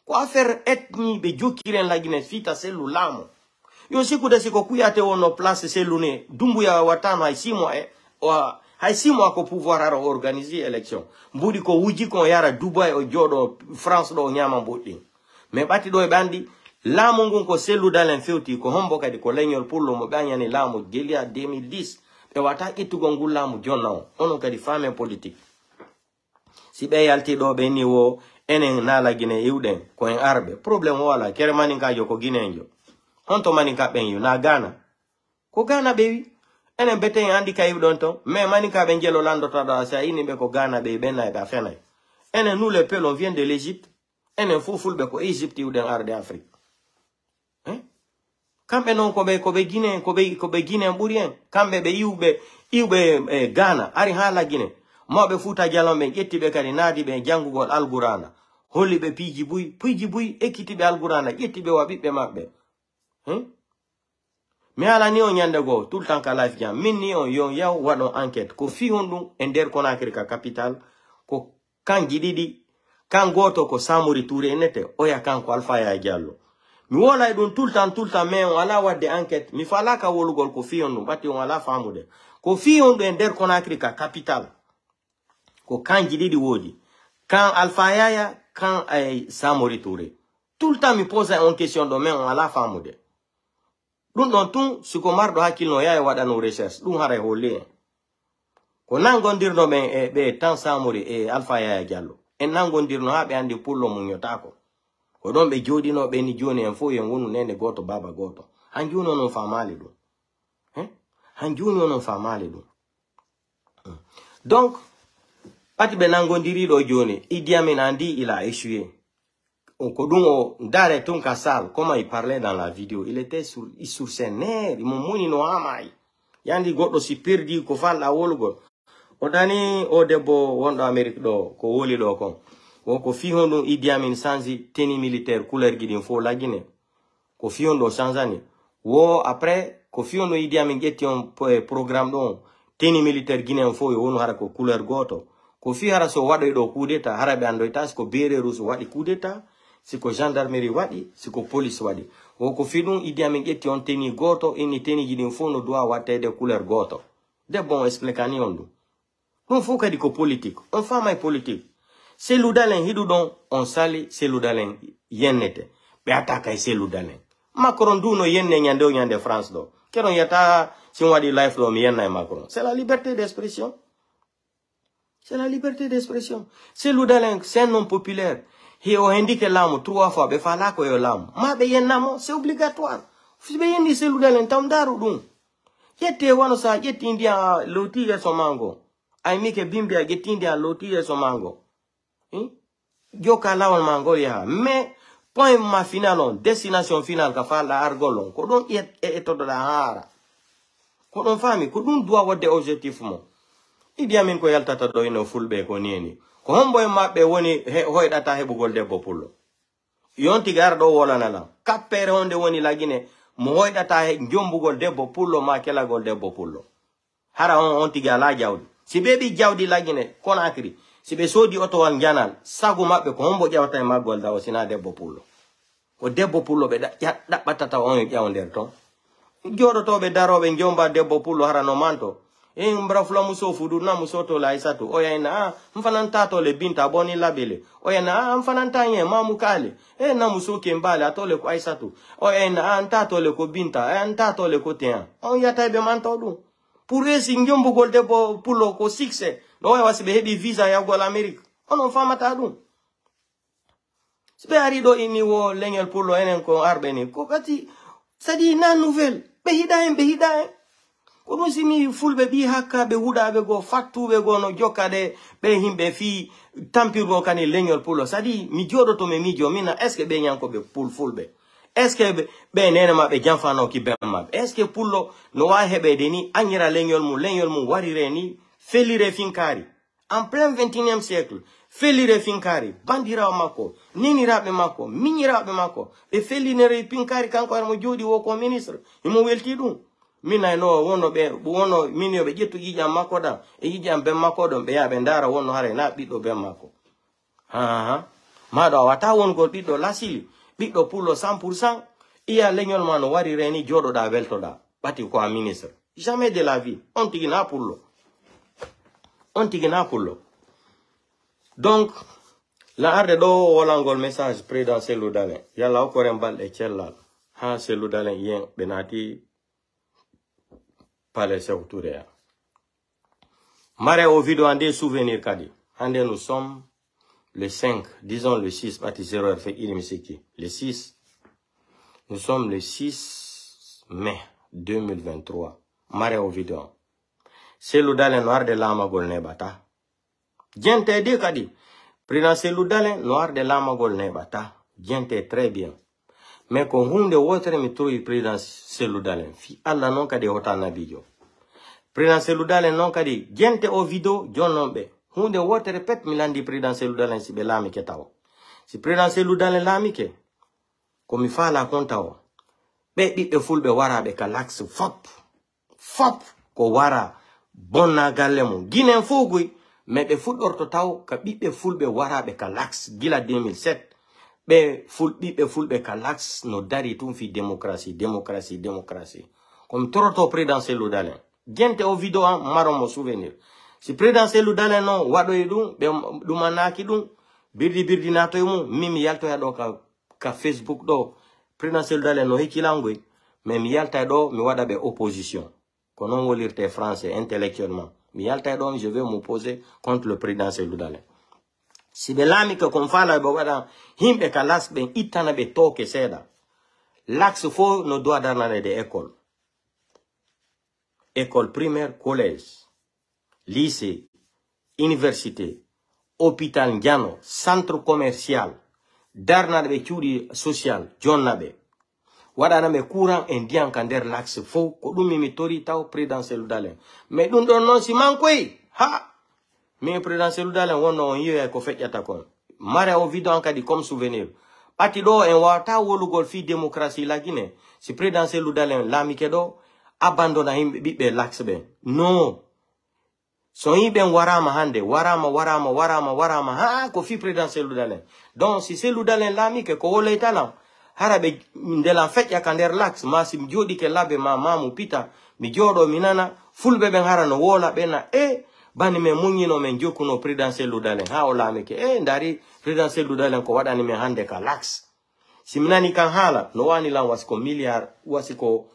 Ko affaire ethnie be jokiren la Guinée fita Cellou lamo. Yo siku de siko Kouyaté wono place Cellou ne Dumbuya watano ay 6 mois hay 6 mois ko pouvoir ara organiser élection mbudi ko wuji ko yara Dubai o jodo France do nyama mbodi mais bati do e bandi laamu ngun ko Cellou Dalein fewti ko hombo kadi ko leñol pullo mo banyani laamu gelia 2010 be wata ittugo ngul laamu jonna on kadi femme politique si be yalti do be ni wo enen nala Guinée iwden ko en arbe problème wala kere maninka jo ko Guinée njo honto maninka ben yu na Ghana ko Ghana be wi enen bete andi kayib don to mais manika ben jelo lando tada sa ini be ko Ghana be benna ga fenay enen nous les peuples on vient de l'Égypte enen fuful be ko Égypte ou den arde Afrique hein kambe non ko be Guinée ko be Guinée burien kambe be iwbe Ghana ari hala Guinée mo be futa jalombe jetti be kadi nadi be jangugol alqurana holli be piji buy ekiti be alqurana jetti be wabi be mabbe hein mais ala ni on yande go tout le temps ka life jam min ni on yon yaw wado enquête ko fi hondu ender Conakry ka capital ko kan gididi kan goto ko Samori Touré nete oya kan ko Alpha Yaya Diallo mi wola dun tout le temps mais on ala wadde enquête mi fala ka wolugol ko fi hondu batti on ala famude ko fi hondu ender Conakry ka capital ko kan gididi wodi kan Alpha Yaya kan Samori Touré tout le temps mi pose une question do mais on ala famude dun don tun suko mardo hakilno yaye wadano recherche dun hare holle ko nangondirno be tan Samori Alpha Yaya Diallo en nangondirno ha be andi pullo mun yotako ko don be jodino be ni joni en fo yen wonu nene goto baba goto hanjuno non famali dum hanjuno non famali dum donc pati be nangondiri do joni Idi Amin andi il a échoué. Kodungo Ndare Tunka Sal, comment il parlait dans la vidéo, il était sur ses nerfs, il m'a no amai. Yandi goto si perdi ko falla wolgo. Odani o debo wondo Amerique do ko woli do kon. Ko fi hono Idi Amin sanzi tenue militaire couleur gidin fo la Guinée. Ko fi hono sanzani. Wo après ko fi hono Idi Amin getti on programme don tenue militaire guinéen fo yo wono hara ko couleur goto. Ko fi hara so wado do coup d'état harabe andoitas ko bere ruso wadi coup d'état. Siko gendarmerie wadi, siko police wadi. Woko fidun Idi Amin geti on teni goto, ini teni gidin fono doa wate de couleur goto. De bon explicani ondu. Non foka diko politique. On fa mai politique. Se ludalen hidu don, on sali se ludalen yennete. Be ataka se ludalen. Macron duno yenne nyande o nyande France do. Keron yata si wadi life do mi yenna Macron. C'est la liberté d'expression. C'est la liberté d'expression. Se ludalen, c'est un nom populaire. Et on indique l'âme 3 fois, be fala ko yo l'âme. Ma be yennamo, c'est obligatoire. Fi be yendi se ludalen tam daru dum. Yete wano sa yete india loti ya somango. Ay mike bimbia yete india loti ya somango. Joka lawal mango ya. Mais point ma finalon, destination finale ka fala argolon. Ko don eto do la hara. Ko don fami, ko dun doit wade objectif mo. Idi Amin ko yaltata do ino fulbe ko nieni. Ko hombo mabbe woni hoydata hebugol debbo pullo. Yonti gardo wala nana. Kappere honde woni lagine mo hoydata njombugol debbo pullo ma kelagol debbo pullo. Hara on tiga la jawdi. Si bebi jawdi lagine Conakry, si be sodi oto wal janal, sagu mabbe ko hombo jawta e magol dawo sina debbo pullo. Ko debbo pullo be daɓɓatata on ƴaw nder ton. Joɗotoɓe daroɓe jomba debbo pullo hara no manto. Mbra fula muso fudu na muso to la isatu. Oya ina mfananta to le binta boni labele. Oya ina mfananta nye mamu kale. Na muso kembale atole ko aisatu. Oya ina anta to le ko binta. Anta to le ko tean. On yata ebe mantodu. Pour esi njombo gol debbo pullo ko 6. No oya wasibe hebi visa ya gol Amerique. Ono fama tadu. Sibe arido ini wo lengel pullo enen ko arbeni. Ko kati sadi na nouvelle. Behidaen. Kono simi fulbe bi hakka be hudabe go fattube go no jokkade be himbe fi tampirgo kani leñol pulo sadi mi jodo to me mijo mina est ce que be nyanko be pul fulbe est ce que be nene mabbe jamfano ki be mabbe est ce que pullo no wa hebe deni anyira leñol mu wari reni felire finkari en plein 21e siècle felire finkari bandira mako ninirabe mako minyirabe mako be felinere finkari kanko mo jodi wo ko ministre imo welti dum mina no wono minio be jettu yijam makko da e yijam be makko don be yabe ndara wono hare na biddo be makko mado wata won go biddo lasili biddo pullo 100% iya leñol man wari reni jodo da welto da bati ko a ministre jamais de la vie on tigina pullo donc la arde do wolangol message président Cellou Dalein yalla ko rembalde cellal ha Cellou Dalein yen benati Palais Sékou-Touré. Mare au vidéo en des souvenirs kadi. Ande nous sommes le 5, disons le 6, parti 0 fait ilmisiki. Le 6. Nous sommes le 6 mai 2023. Mare au vidéo. Cellou Dalein noir de lama golne bata. Gente de kadi. Président Cellou Dalein noir de lama golne bata. Gente très bien. Mais ko hunde wotere mi troyi président Cellou Dalein fi alla non kadi hota nabijo président Cellou Dalein non kadi gente o video jonnombe hunde wotere pet mi landi président Cellou Dalein si be lami ke taw si président Cellou Dalein lami ke ko mi fala konta o be ɓiɓɓe fulɓe waraɓe ka lax fop ko wara bonna galle mum guinen fo goy mais ɓe fuɗɗorto taw ka ɓiɓɓe fulɓe waraɓe ka lax gila 2007 ɓiɓɓe fulɓe ka lax no dari tum fi démocratie comme toroto présidentiel udalen gente o vidéo an maro mo souvenir si présidentiel udalen no waɗoy ɗum ɓe ɗumanaki ɗum birdi natoy mum mi yaltoya ɗo ka Facebook ɗo présidentiel udalen no heccilangoy mais mi yalta ɗo mi waɗa ɓe opposition ko non wolirte français intellectuellement mi yalta ɗo je vais m'opposer contre le présidentiel udalen si ɓe laami ke kon faala ɓe waɗa himɓe ka lax ɓen ittana ɓe tooke seeɗa lax fo no doit darnane de école primaire, collège, lycée, université, hôpital Ndiano, centre commercial, darnaɓe cuuɗi social, jonnaɓe. Waɗanaɓe courant e ndiyam ka nder lax fo ko ɗum mimi tori taw présidentiel udalen. Mais ɗum ɗon noon si mankoy, ha! Mais présidentiel udalen wonno on yiyoya ko feƴƴata kon. Mare o vidéo an kadi comme souvenir. Ɓati ɗo en wawata wolugol fi démocratie la Guinée. Si présidentiel udalen laamike ɗo, abandona himɓe ɓiɓɓe lax ɓen non so yimɓen warama hande warama ha ko fi présidentiel udalen donc si c'est udalen laamike ko woleytalam hara ɓe ndelan feƴƴa ka nder lax ma si mi joɗike labbe ma mamu pita mi jooɗo mi nana fulɓe ɓen hara no wola ɓena bani men muñino men jokkuno présidentiel udalen ha o laamike ndari présidentiel udalen ko waɗani men hande ka lax si mi nani kan haala no wani lan wasi ko milliard wasi ko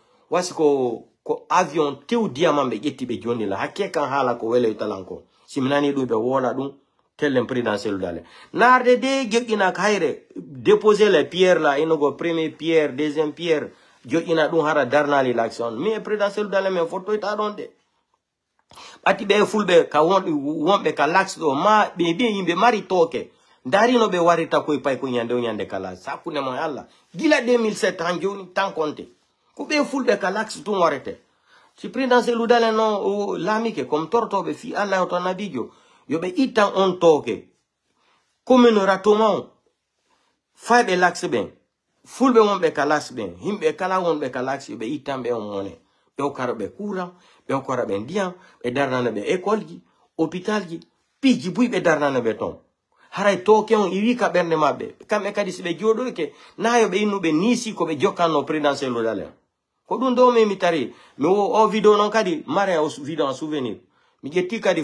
avion tew diamant ɓe ƴetti ɓe jonni la hakke kan haala ko wele talan ko siminani ɗum ɓe wola ɗum tellen présidentiel dale narde de joƴƴina hayre déposer les pierres là inogo premier pierre deuxième pierre joƴƴina ɗum hara darnali l'action mais présidentiel dale men fottoyta ɗon de ɓatti ɓe fulɓe ka wonɓe ka lax ɗo ma ɓe mbi yimɓe mari tooke darino ɓe warita koye pay ko ñande kala sakkunde mon Allah gila 2007 han joni tan konte ko ɓe fulɓe ka lax tum warete si présidentiel udalen no laamike comme tortoɓe fi Allah to nabijo yoɓe ittan on tooke commune ratoma on fayɓe lax ɓen fulɓe wonɓe ka lax ɓen himɓe kala wonɓe ka lax yoɓe ittan ɓe on mone ɓe hokkara ɓe courant ɓe hokkara ɓe ndiyam ɓe darnana ɓe école ji hôpital ji piiji buy ɓe darnana ɓe ton haray tooke on iwi ka ɓernde maɓɓe kamɓe kadi si ɓe jooɗoyke nayoɓe innuɓe niisi ko ɓe jokkanno présidentiel udalen ko ɗum ɗo mi tari mi o vidéo non kadi mare o vidéo en souvenir mi ƴetti kadi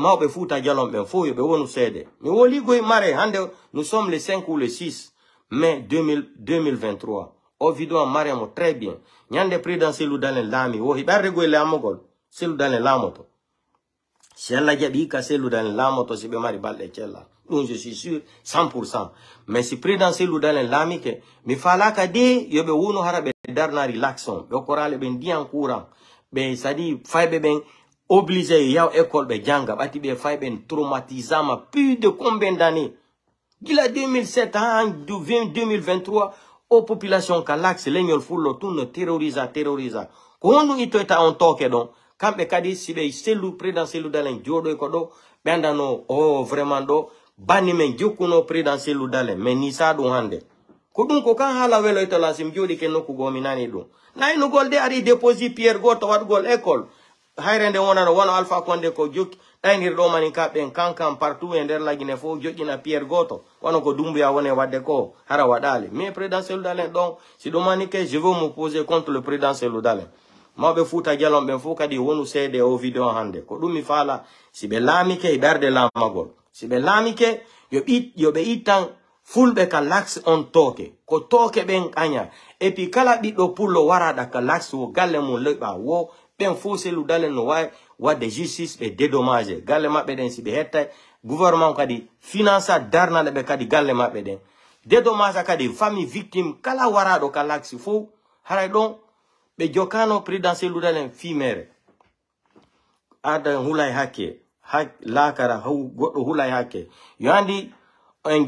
mawɓe Fouta Djalon ɓen fo yoɓe wonu seede mi woligoy mare hande nous sommes le 5 ou le 6 mai 2023 o vidéo en mare mo très bien ñande présidentiel udalen laami wo hiɓardegoy laamogol seludalen laamoto si Allah jaɓi ka seludalen laamoto si ɓe mari balɗe cella ɗum je suis sûr 100%. Mais si présidentiel udalen laamike mi falaka de yoɓe wono hara ɓe darnari l'action ɓe korale ɓe ndiyan courant ɓe sadi fayɓe ɓen obligé yaw école ɓe janga ɓati ɓe fayɓen traumatisama plus de combien d'années gila 2007 ha 2023 o population ka lax leñol fullo tun no terrorisa ko honɗum ittoyta on tooke ɗon kamɓe kadi si ɓe sellu présidentiel udalen jooɗoy ko ɗo ɓe andano vraiment ɗo banni men jokkuno présidentiel udalen mais ni sa ɗum hande ko ɗum ko kan haala weloytola sim jooɗi ke nokkugo mi nani ɗum naynugol de ari déposi pierre goto waɗgol école hayre nde wonano wono Alpha Condé ko jokki ɗaynirɗo mani kaɓɓen kankan partout e nder lagine fof joƴƴina pierre goto wono ko Doumbouya woni wadde ko hara waɗali mais présidentiel udalen ɗon si ɗum mani ke je veux me poser contre le présidentiel udalen mawɓe Fouta Djalon ɓen fof kadi wonu seede o vidéo hande ko ɗum mi faala si ɓe laamike e ɓerde laamagol si ɓe laamike yoɓe ittan fulɓe ka lax on tooke ko tooke ɓen aña et puis kala ɓiɗɗo pullo waraɗa ka lax wo galle mum leɓa wo ɓen fof seludalen no wawi wadde justice ɓe dédommagé galle maɓɓe ɗen si ɓe hettay gouvernement kadi finance darnaɗa ɓe kadi galle maɓɓe ɗen dédommage kadi famille victime kala waraɗo ka lax fof haray ɗon ɓe jokkano présidentiel udalen fimere ada hulay hakke laakara goɗɗo hulay hakke yo andi en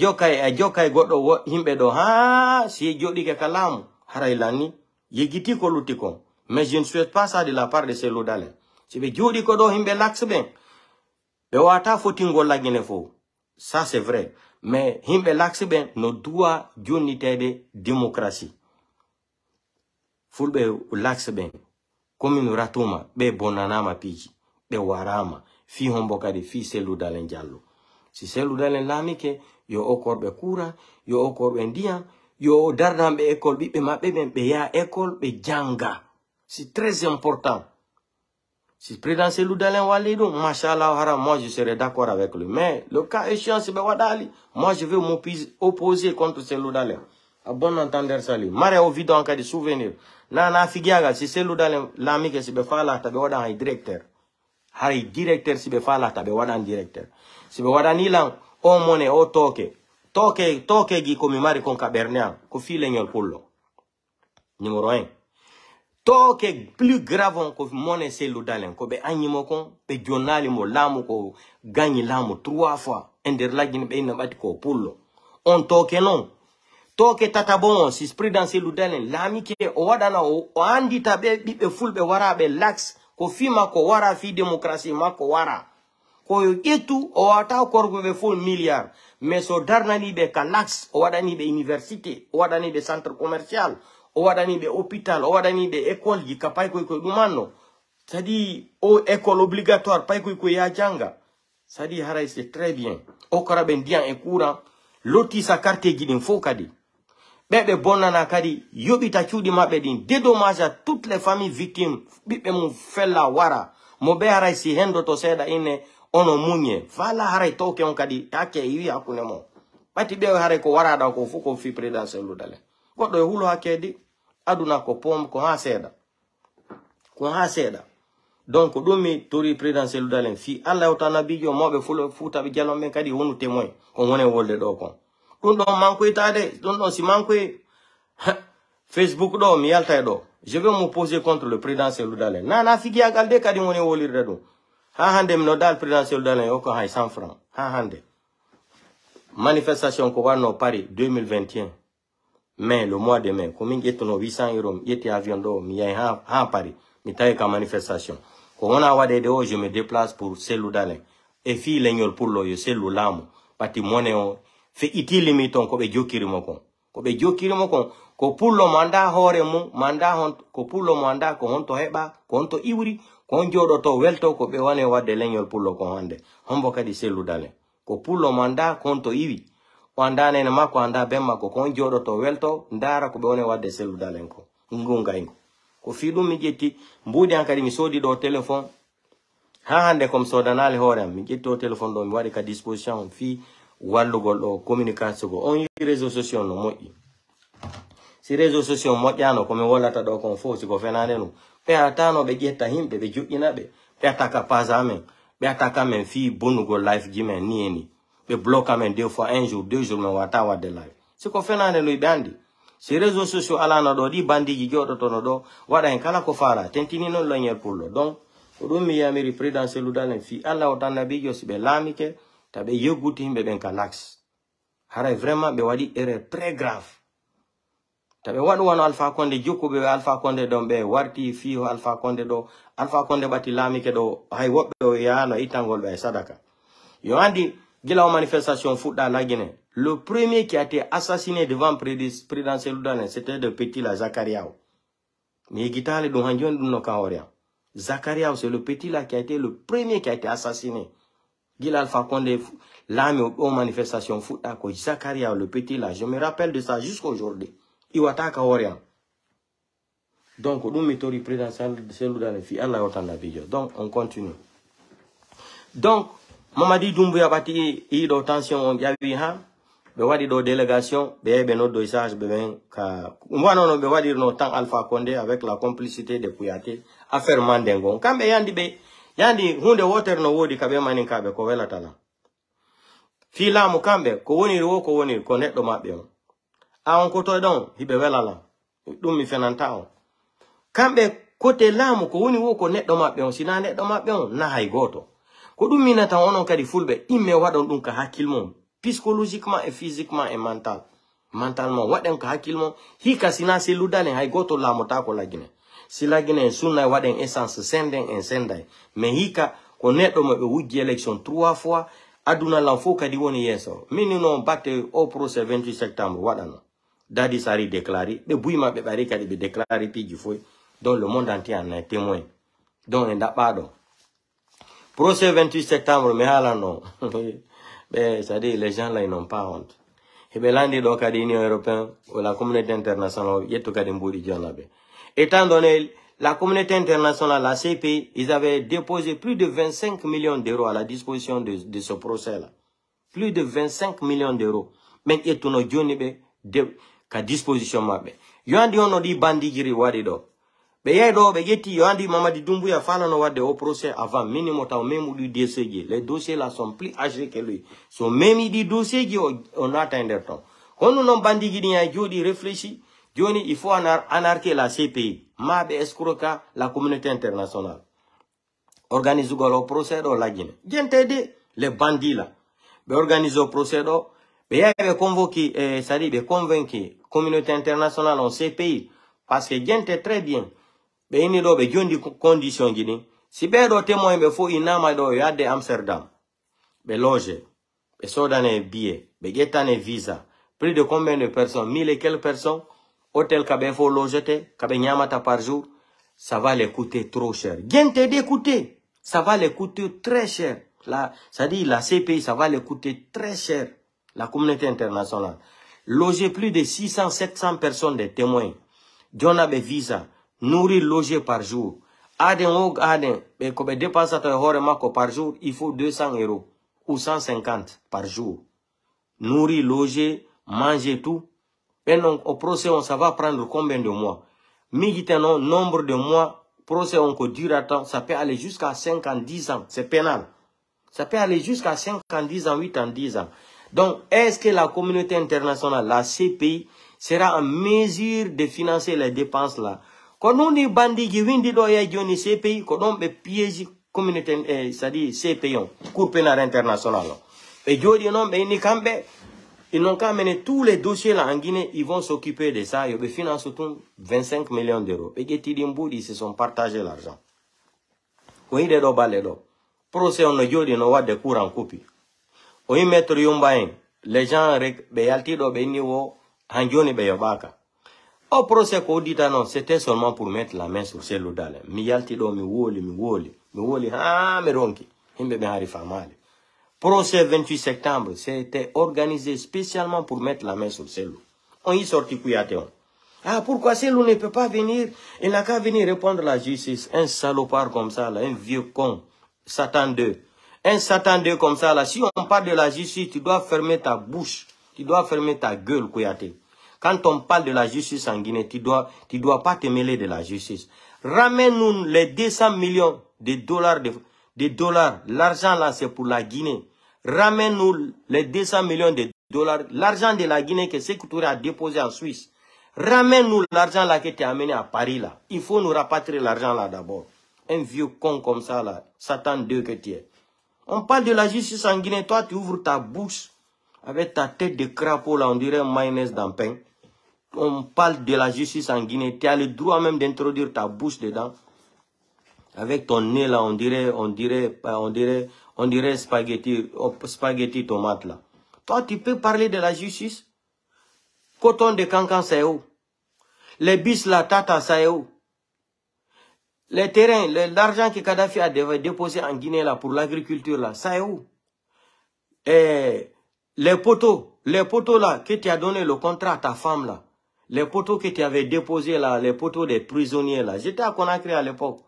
jokkay goɗɗo himɓe ɗo ha si joɗike ka laamu haray lanni yeggiti ko lutti kon mais je ne souhaite pas ça de la part de ces lodalen si ɓe jooɗi ko ɗo himɓe lax ɓen ɓe wata fotingol laggine fof ça c'est vrai mais himɓe lax ɓen no duwa jonnitede démocratie fulbe lax ben commune ratuma be bonanama piji be warama fi hombo kadi fi Cellou Dalein Diallo si Cellou Dalein lamike yo okorbe kura yo okorbe ndiam yo dardambe école bibe mabbe ben be ya école be janga c'est très important. Si le président Cellou Dalein Walidou, machallah, moi je serais d'accord avec lui. Mais le cas échéant, c'est Bewadali. Moi je vais m'opposer contre Cellou Dalein. À bon entendeur, salut. Mare au vide en cas de souvenir. Nana Figiaga, si Cellou Dalein, l'ami que si Befala, tabe wadan un directeur. Hari directeur, si Befala, tabe wadan directeur. Si Bewadan ilang, o mone, o toke. Toke gi komi mari kon kabernian. Ko file nyol pullo. Numéro 1. Toke plus grave ko mone Cellou Dalein ko be anyimo kon be jonali mo lamu ko gagni lamu 3 fois ender lagin be na bati ko pullo on toke non toke tata bon si président Cellou Dalein lami ke o wadana o andi tabe bibe fulbe warabe lax ko fima ko wara fi démocratie mako wara ko etu o ata korgo be full milliard mais so darnani be ka lax o wadani be université o wadani be centre commercial o wadani be hôpital o wadani be école yi kapay ko dumano c'est-à-dire o école obligatoire pay ko ya janga c'est-à-dire haray c'est très bien o karabe ndian e courant loti sa carte gidin fo kadi bebe bonana kadi yobita ciudi mabbe din dédommage à toutes les familles victimes bibbe mu fella wara mo be haray si hendo to seda ine ono munye fala haray to ke on kadi ake yi akune mo bati be haray ko wara da ko fu ko fi président Cellou Dalein goddo e hulo hakedi aduna ko pom ko ha seda donc dumi tori président Cellou Dalein fi alla otana bijo mobe fulo futa bi jalon men kadi wonu témoin ko woni wolde do kon dun do manko itade dun do si manko Facebook do mi yalta do je vais me poser contre le président Cellou Dalein nana figi agalde kadi woni wolirde do ha hande mi no dal président Cellou Dalein o ko hay 100 francs ha hande manifestation ko wanno Paris 2021 mais le mois de mai, comme il y a 800 euros, il y a avion d'eau, il y a un Paris, il y a une manifestation. Quand on a des dehors, je me déplace pour Cellou Dalein. Et fi l'aignol pour l'eau, Cellou Lamu, pati monnaie, fait iti limiton, ko be jokirimokon. Ko be jokirimokon, ko pour le mandat hore mu, mandat ko pour le mandat, ko honto heba, ko honto iwri, ko honjo do to welto, ko be wane wade l'aignol pour le kon hande. Homboka di Cellou Dalein. Ko pour le mandat, ko honto iwi. Andane na mako anda bemma ko kon jodo to welto ndara ko be woni wadde Cellou Dalein ko ngunga ingo ko fi dum mi jetti mbudi an kadi mi sodi do téléphone ha hande kom sodanale horam mi jetti o téléphone do mi wadi ka disposition fi wallugol do communication go on réseaux sociaux no moƴƴi si réseaux sociaux moƴƴano ko mi wolata do kon fo si ko fenane no pe atano be jetta himbe be joƴƴina be ataka page amen be ataka men fi bonugol life jimen ni eni be bloquer men 2 fois 1 jour 2 jours men wata wadde live si ko fenande no bandi si réseaux sociaux ala no do di bandi ji jodo to no do wada en kala ko fara tentini non lañel pullo donc ko dum mi yamiri président Cellou Dalein fi alla o tan nabi jo sibe lamike tabe yeguti himbe ben ka lax haray vraiment be wadi erreur très grave tabe wadu wano Alpha Condé jokko be Alpha Condé don be warti fi Alpha Condé do Alpha Condé bati lamike do hay wobbe o yaano itangol be sadaka yo andi gila o manifestation fuda la Guinée. Le premier qui a été assassiné devant président Cellou Dalein, c'était le petit là, Zakariao. Mais Gitale do hanjon no kaoria. Zakariao, c'est le petit là qui a été le premier qui a été assassiné. Gila Alpha Condé, l'âme aux manifestations fuda ko Zakariao, le petit là. Je me rappelle de ça jusqu'à aujourd'hui. Iwata kaoria. Donc, on mitori président Cellou Dalein fi Allah otanda video. Donc, on continue. Donc, Mamadi Doumbouya bati ido tension yawi ha be wadi do délégation be no do isage be ben ka umwana no be wadi no tan Alpha Condé avec la complicité de Kouyaté affaire Mandengo kambe yandi hunde water no wodi kabe manin kabe ko wela tala fila mu kambe ko woni ro ko woni ko neddo mabbe on a on ko to don hibe wela la dum mi fenanta on kambe côté lamu ko woni wo ko neddo mabbe on sina neddo mabbe on na hay goto ko dum minata onon kadi fulbe imme wadon dum ka hakilmon psychologiquement et physiquement et mentalement waden ka hakilmon hika sina Cellou Dalein hay goto la mota ko lagine si lagine sunna waden essence senden en sendai mais hika ko neddo mo be wujji election 3 fois aduna la fo kadi woni yeso minino batte au procès 28 septembre wadano Dadi Sari déclaré, mais Bouima Bebari qui a déclaré du fouet, dont le monde entier en est témoin. Donc, il n'y a pas de procès 28 septembre, mais là, non. Mais, c'est-à-dire, les gens là, ils n'ont pas honte. Et bien, l'année donc, à l'Union européenne, ou la communauté internationale, il y a tout cas de étant donné la communauté internationale, la CPI, ils avaient déposé plus de 25 millions d'euros à la disposition de ce procès-là. Plus de 25 millions d'euros. Mais il y a tout à disposition. Il y a des bandits qui ont be yedo be yetti yo andi Mamadi Doumbouya fala no wadde au procès avant minimum taw même du dossier. Les dossiers là sont plus âgés que lui. So même di dossier qui on atteindre temps. Quand nous non bandi gi nya jodi réfléchi, joni il faut anarquer la CPI. Mabe escroquer la communauté internationale. Organiser le procès dans la Guinée. Gente les bandits là. Be organiser le procès be yave convoqué ça dit be convaincu communauté internationale en CPI parce que gente très bien. Be ini do be jondi condition gini si be do témoin be fo inama do yade Amsterdam be loge be sodane billet be getane visa plus de combien de personnes 1000 et quelques personnes hôtel ka be fo logete ka be nyamata par jour ça va les coûter trop cher gente d'écouter ça va les coûter très cher là ça dit la CPI ça va les coûter très cher la communauté internationale loger plus de 600 700 personnes des témoins John be visa nourrir, loger par jour. Aden, mais comme dépense à par jour, il faut 200 € ou 150 par jour. Nourrir, loger, manger tout. Et donc, au procès, ça va prendre combien de mois? Migitano, nombre de mois, procès, on peut durer à temps, ça peut aller jusqu'à 5 ans, 10 ans. C'est pénal. Ça peut aller jusqu'à 5 ans, 10 ans, 8 ans, 10 ans. Donc, est-ce que la communauté internationale, la CPI, sera en mesure de financer les dépenses là? Quand on dit bandit qui vient de l'OIA CPI, quand on piège communauté, c'est-à-dire CPI, Cour pénale internationale. Et je dis non, mais ils n'ont qu'à mener tous les dossiers là en Guinée, ils vont s'occuper de ça, ils vont financer 25 millions d'euros. Et ils se sont partagés l'argent. Oui, les deux balles, procès on a dit des cours en copie. Oui, maître Yombain, les gens, béalti do béniwo, hangioni béyobaka. Au procès qu'on dit non, c'était seulement pour mettre la main sur ces loudales. Miyalti do mi woli, ah, me ronki. Himbe ben harifa mali. Procès 28 septembre, c'était organisé spécialement pour mettre la main sur ces loups. On y sortit Kouyaté. Ah, pourquoi ces loups ne peut pas venir? Il n'a qu'à venir répondre à la justice. Un salopard comme ça, là, un vieux con. Satan 2. Un Satan 2 comme ça, là. Si on parle de la justice, tu dois fermer ta bouche. Tu dois fermer ta gueule, Kouyaté. Quand on parle de la justice en Guinée, tu dois pas te mêler de la justice. Ramène-nous les 200 millions de dollars. L'argent là, c'est pour la Guinée. Ramène-nous les 200 millions de dollars. L'argent de la Guinée que Sékou Touré a déposé en Suisse. Ramène-nous l'argent là qui t'est amené à Paris là. Il faut nous rapatrier l'argent là d'abord. Un vieux con comme ça là. Satan 2 que tu es. On parle de la justice en Guinée. Toi, tu ouvres ta bouche avec ta tête de crapaud là. On dirait mayonnaise dans pain. On parle de la justice en Guinée. Tu as le droit même d'introduire ta bouche dedans. Avec ton nez là, on dirait spaghetti tomate là. Toi, tu peux parler de la justice. Coton de Cancan, c'est où? Les bis là, Tata, c'est où? Les terrains, l'argent que Kadhafi a déposé en Guinée là pour l'agriculture là, c'est où? Et les poteaux là, que tu as donné le contrat à ta femme là. Les poteaux que tu avais déposés là, les poteaux des prisonniers là. J'étais à Conakry à l'époque.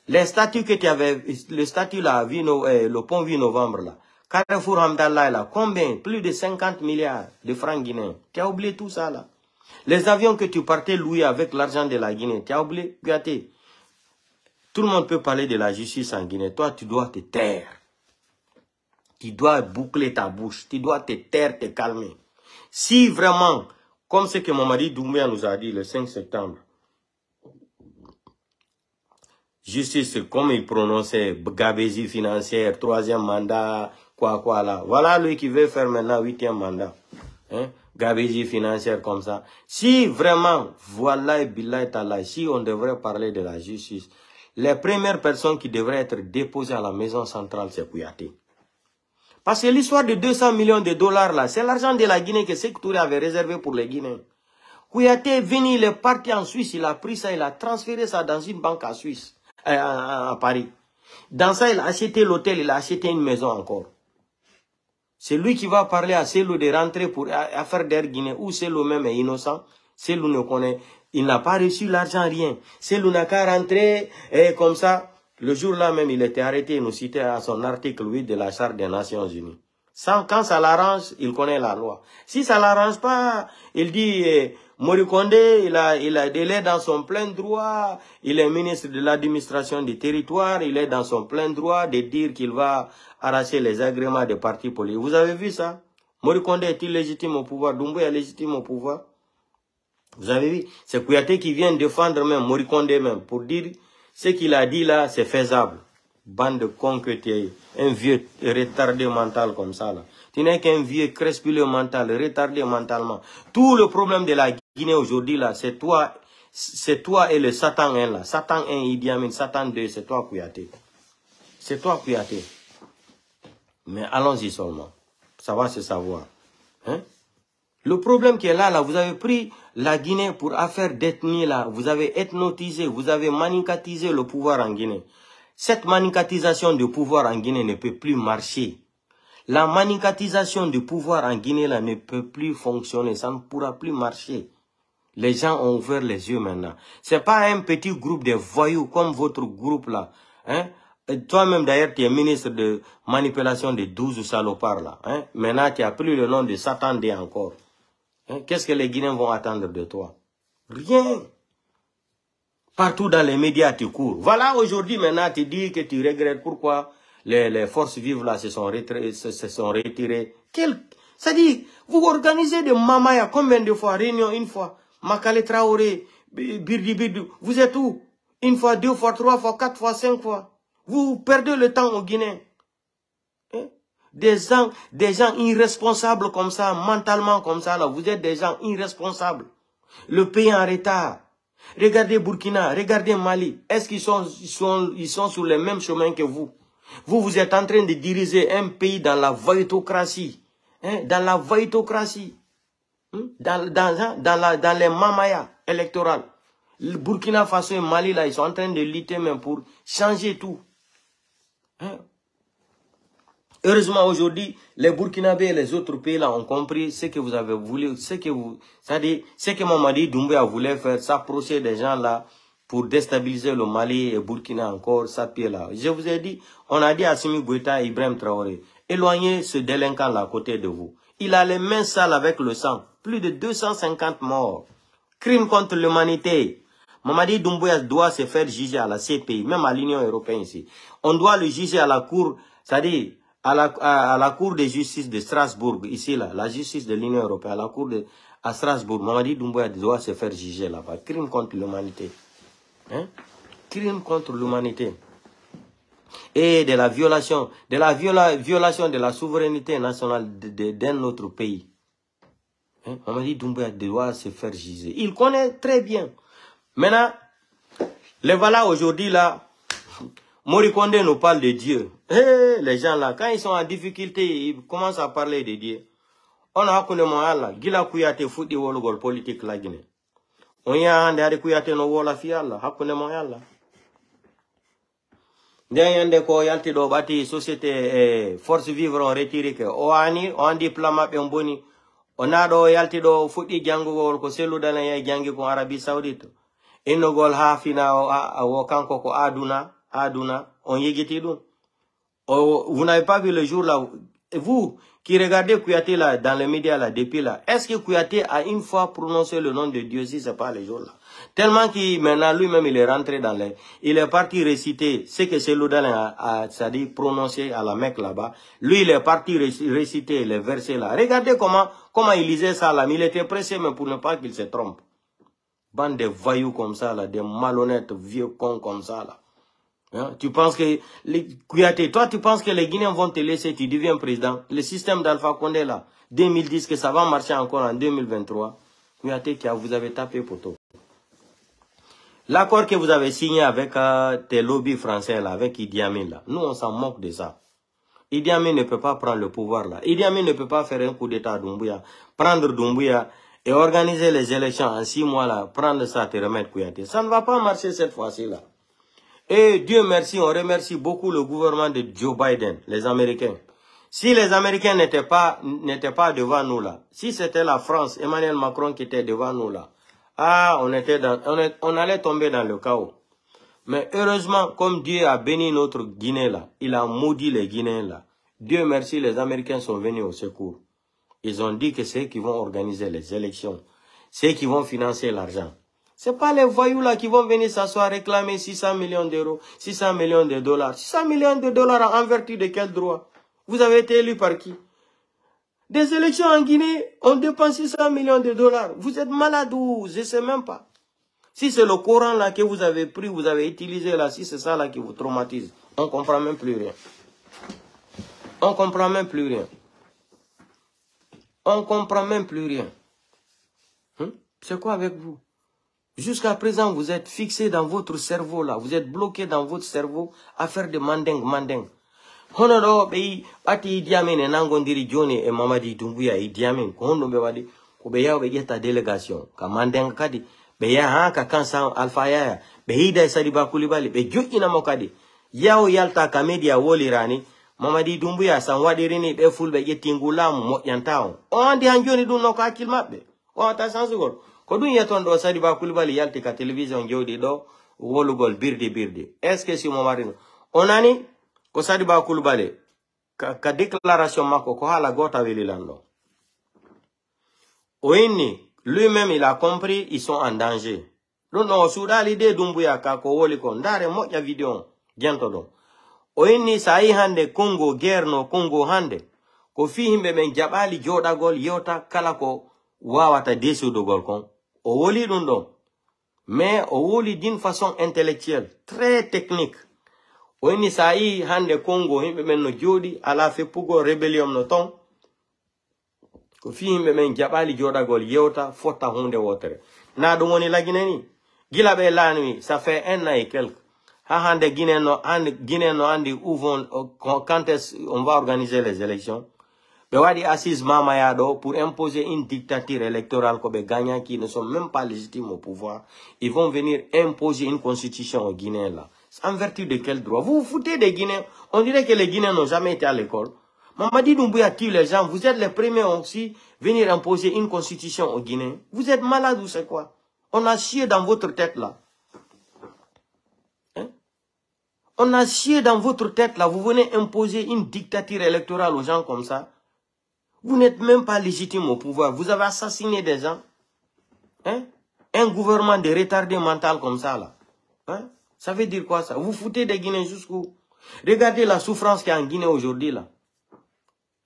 Les statuts que tu avais, le statut là, le pont 8 novembre là. Carrefour Hamdallah là, combien? Plus de 50 milliards de francs guinéens. Tu as oublié tout ça là. Les avions que tu partais louer avec l'argent de la Guinée, tu as oublié? Regardez. Tout le monde peut parler de la justice en Guinée. Toi, tu dois te taire. Tu dois boucler ta bouche. Tu dois te taire, te calmer. Si vraiment, comme ce que Mamadi Doumbouya nous a dit le 5 septembre, justice, comme il prononçait, gabésie financière, 3e mandat, quoi là. Voilà lui qui veut faire maintenant 8e mandat. Hein? Gabésie financière comme ça. Si vraiment, voilà, billahi ta'ala, si on devrait parler de la justice, les premières personnes qui devraient être déposées à la maison centrale, c'est Kouyaté. Parce que l'histoire de 200 millions de dollars là, c'est l'argent de la Guinée que Sékou Touré avait réservé pour les Guinéens. Kouyaté est venu, il est parti en Suisse, il a pris ça, il a transféré ça dans une banque à Suisse, à Paris. Dans ça, il a acheté l'hôtel, il a acheté une maison encore. C'est lui qui va parler à Cellou de rentrer pour affaire d'Air Guinée, où Cellou même est innocent. Cellou ne connaît, il n'a pas reçu l'argent, rien. Cellou n'a qu'à rentrer, et comme ça, le jour-là même, il était arrêté, il nous citait à son article 8 de la Charte des Nations Unies. Quand ça l'arrange, il connaît la loi. Si ça l'arrange pas, il dit, Mori Kondé, il est dans son plein droit, il est ministre de l'administration du territoire, il est dans son plein droit de dire qu'il va arracher les agréments des partis politiques. Vous avez vu ça? Mori Kondé est-il légitime au pouvoir? Doumbouya est légitime au pouvoir? Vous avez vu? C'est Kouyaté qui vient défendre même Mori Kondé même, pour dire ce qu'il a dit là, c'est faisable. Bande de cons que tu es, un vieux retardé mental comme ça là. Tu n'es qu'un vieux crespuleux mental, retardé mentalement. Tout le problème de la Guinée aujourd'hui là, c'est toi et le Satan 1 là. Satan 1, Idi Amin, Satan 2, c'est toi Kouyaté. C'est toi Kouyaté. Mais allons-y seulement. Ça va se savoir. Hein? Le problème qui est là, vous avez pris la Guinée pour affaire d'ethnie là. Vous avez ethnotisé, vous avez manicatisé le pouvoir en Guinée. Cette manicatisation du pouvoir en Guinée ne peut plus marcher. La manicatisation du pouvoir en Guinée là ne peut plus fonctionner. Ça ne pourra plus marcher. Les gens ont ouvert les yeux maintenant. C'est pas un petit groupe de voyous comme votre groupe là. Hein? Toi-même d'ailleurs tu es ministre de manipulation de 12 salopards là. Hein? Maintenant tu as pris le nom de Satan D encore. Hein? Qu'est-ce que les Guinéens vont attendre de toi? Rien. Partout dans les médias, tu cours. Voilà, aujourd'hui, maintenant, tu dis que tu regrettes pourquoi les forces vives là se sont retirées. Ça dit, vous organisez des mamaya combien de fois? Réunion une fois. Makale Traoré, Birdi, vous êtes où? Une fois, 2 fois, 3 fois, 4 fois, 5 fois. Vous perdez le temps au Guinée. Hein? Des gens irresponsables comme ça, mentalement comme ça, là. Vous êtes des gens irresponsables. Le pays en retard. Regardez Burkina, regardez Mali. Est-ce qu'ils sont sur le même chemin que vous? Vous êtes en train de diriger un pays dans la voytocratie. Hein? Dans la voytocratie. Hein? Dans les mamayas électorales. Le Burkina Faso et Mali, là, ils sont en train de lutter même pour changer tout. Hein? Heureusement, aujourd'hui, les Burkinabés et les autres pays là ont compris ce que vous avez voulu, ce que Mamadi Doumbouya voulait faire, s'approcher des gens là pour déstabiliser le Mali et Burkina encore, ça pied là. Je vous ai dit, on a dit à Assimi Goïta et Ibrahim Traoré, éloignez ce délinquant là à côté de vous. Il a les mains sales avec le sang. Plus de 250 morts. Crime contre l'humanité. Mamadi Doumbouya doit se faire juger à la CPI, même à l'Union européenne ici. On doit le juger à la cour, c'est-à-dire à la cour de justice de Strasbourg, ici là, la justice de l'Union européenne, à la cour à Strasbourg. Mamadi Doumbouya doit se faire juger là-bas. Crime contre l'humanité. Hein? Crime contre l'humanité. Et de la violation de la souveraineté nationale d'un autre pays. Hein? Mamadi Doumbouya doit se faire juger. Il connaît très bien. Maintenant, les voilà aujourd'hui là, Mori Kondé nous parle de Dieu. Hey, les gens là, quand ils sont en difficulté, ils commencent à parler de Dieu. On a connu moi là, Gila Kouyaté fout wologol politique la Guinée. On y a un de Kouyaté no wola fiala, hakune mo yalla. Ndeyande ko yalti do bati société force vivre on retiré que o ani on diplôme be mboni on a do yalti do fuddi jangugol ko selu dana ya jangi ko Arabie Saoudite. Inogol ha fina o kanko ko aduna on yegiti dum. Vous n'avez pas vu le jour là, vous qui regardez Kouyaté là dans les médias là depuis là, est-ce que Kouyaté a une fois prononcé le nom de Dieu si c'est pas le jour là? Tellement qu'il maintenant lui-même il est rentré dans les, il est parti réciter ce que Seloudan a c'est-à-dire prononcé à la Mecque là-bas. Lui il est parti réciter les versets là. Regardez comment il lisait ça là, mais il était pressé mais pour ne pas qu'il se trompe. Bande de voyous comme ça là, des malhonnêtes vieux cons comme ça là. Hein? Tu penses que Kouyaté, toi tu penses que les Guinéens vont te laisser, tu deviens président. Le système d'Alpha Condé là, 2010 que ça va marcher encore en 2023. Kouyaté, vous avez tapé poteau. L'accord que vous avez signé avec tes lobbies français là, avec Idi Amin là, nous on s'en moque de ça. Idi Amin ne peut pas prendre le pouvoir là. Idi Amin ne peut pas faire un coup d'état à Doumbouya, prendre Doumbouya et organiser les élections en 6 mois là, prendre ça te remettre Kouyaté. Ça ne va pas marcher cette fois-ci là. Et Dieu merci, on remercie beaucoup le gouvernement de Joe Biden, les Américains. Si les Américains n'étaient pas devant nous là, si c'était la France, Emmanuel Macron qui était devant nous là, ah, on allait tomber dans le chaos. Mais heureusement, comme Dieu a béni notre Guinée là, il a maudit les Guinéens là. Dieu merci, les Américains sont venus au secours. Ils ont dit que c'est eux qui vont organiser les élections. C'est eux qui vont financer l'argent. C'est pas les voyous là qui vont venir s'asseoir réclamer 600 millions d'euros, 600 millions de dollars. 600 millions de dollars en vertu de quel droit? Vous avez été élu par qui? Des élections en Guinée, on dépense 600 millions de dollars. Vous êtes malade ou je ne sais même pas. Si c'est le Coran là que vous avez pris, vous avez utilisé là, si c'est ça là qui vous traumatise, on ne comprend même plus rien. On ne comprend même plus rien. On ne comprend même plus rien. C'est quoi avec vous? Jusqu'à présent, vous êtes fixé dans votre cerveau là. Vous êtes bloqué dans votre cerveau à faire de manding. Honodo be ati Idi Amin nangondiri Johnny et Mamadi Doumbouya Idi Amin ko hono be wadi ko be yaw be jetta délégation ka mandeng kadi be ya ha ka kansa Alpha Yaya be hida Sadiba Coulibaly be jo'ina mo kadi yaw yalta ka media wolirani Mamadi Doumbouya san wadirini be fulbe jettingula mo yantaw o andi han joni dun no ka kil mabbe o ta sansugol ko dun yaton do Sadiba Coulibaly yalti ka télévision jodi do wolugol birdi est-ce que si mo marino onani ko Sadiba Coulibaly ka déclaration mako ko hala gota welilando oini lui-même il a compris ils sont en danger non suda l'idée Doumbouya ka ko woli ko ndare moja vidéo gento do oini sai hande Congo guerre no Congo hande ko fi himbe men jabali jodagol yota kala ko wawata desudogol kon o woli dum do mais o woli d'une façon intellectuelle très technique. Oini sai hande Congo himbe men no jodi ala fe pugo rebellion no ton ko fi himbe men jabali jodagol yewta fota hunde wotere na dum woni lagineni gila be lanwi ça fait 1 an et quelque ha hande Guinée no andi quand est on va organiser les élections be wadi assise mama ya do pour imposer une dictature électorale ko be gagnants qui ne sont même pas légitimes au pouvoir. Ils vont venir imposer une constitution aux Guinéens là. En vertu de quel droit? Vous vous foutez des Guinéens. On dirait que les Guinéens n'ont jamais été à l'école. Mamadi Doumbouya tue les gens. Vous êtes les premiers aussi venir imposer une constitution aux Guinéens. Vous êtes malade ou c'est quoi? On a chié dans votre tête là. Hein? On a chié dans votre tête là. Vous venez imposer une dictature électorale aux gens comme ça. Vous n'êtes même pas légitime au pouvoir. Vous avez assassiné des gens. Hein? Un gouvernement de retardé mental comme ça là. Hein? Ça veut dire quoi ça? Vous foutez des Guinéens jusqu'où? Regardez la souffrance qu'il y a en Guinée aujourd'hui là.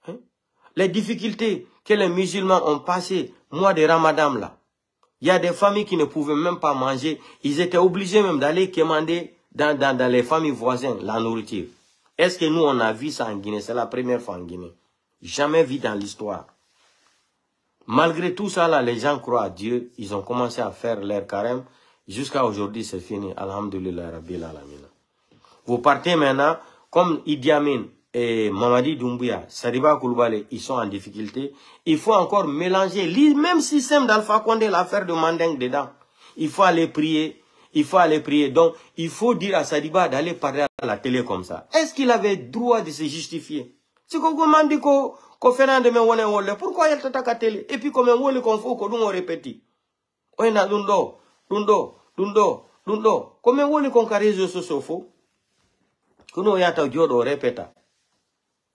Hein? Les difficultés que les musulmans ont passées, mois de Ramadan là. Il y a des familles qui ne pouvaient même pas manger. Ils étaient obligés même d'aller commander dans les familles voisines la nourriture. Est-ce que nous on a vu ça en Guinée? C'est la première fois en Guinée. Jamais vu dans l'histoire. Malgré tout ça là, les gens croient à Dieu. Ils ont commencé à faire leur carême. Jusqu'à aujourd'hui, c'est fini. Alhamdulillah Rabbil Alamin. Vous partez maintenant, comme Idi Amin et Mamadi Doumbouya, Sadiba Coulibaly, ils sont en difficulté. Il faut encore mélanger le même système d'Alpha Condé, l'affaire de Mandeng dedans. Il faut aller prier. Il faut aller prier. Donc, il faut dire à Sadiba d'aller parler à la télé comme ça. Est-ce qu'il avait droit de se justifier? C'est qu'on dit qu'on fait un de mes wone. Pourquoi il t'attaque à la télé? Et puis, comme on veut qu'on faut qu'on répète. On a Dundo. Comment vous qu'on carré réseaux sociaux faux? Kuno yata jodo répéta.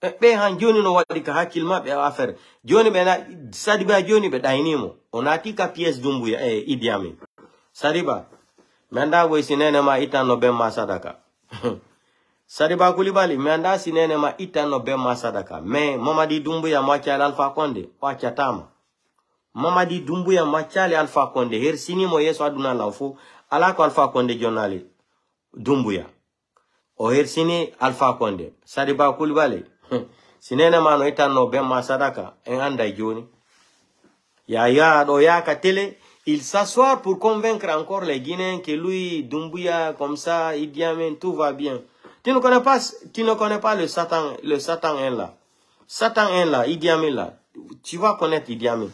Be han joni no wadi ka hakilma be affaire. Joni be na Sadiba joni be dainimo. On a tika pièce Doumbouya Idi Amin. Sadiba. Manda wo sinene ma itano be masadaka. Sadiba Coulibaly manda sinene ma itano be masadaka. Mais Mamadi Doumbouya macha Alpha Condé wacha tama. Mamadi Doumbouya machale Alpha Condé hersini mo yeso aduna laufo ala ko Alpha Condé jonali Doumbouya o hersini Alpha Condé Sadiba Coulibaly sinene mano itano be masadaka en anda joni ya do ya ka télé il s'assoit pour convaincre encore les Guinéens que lui Doumbouya comme ça Idi Amin tout va bien. Tu ne connais pas le Satan est là. Satan est là, Idi Amin là. Tu vas connaître Idi Amin.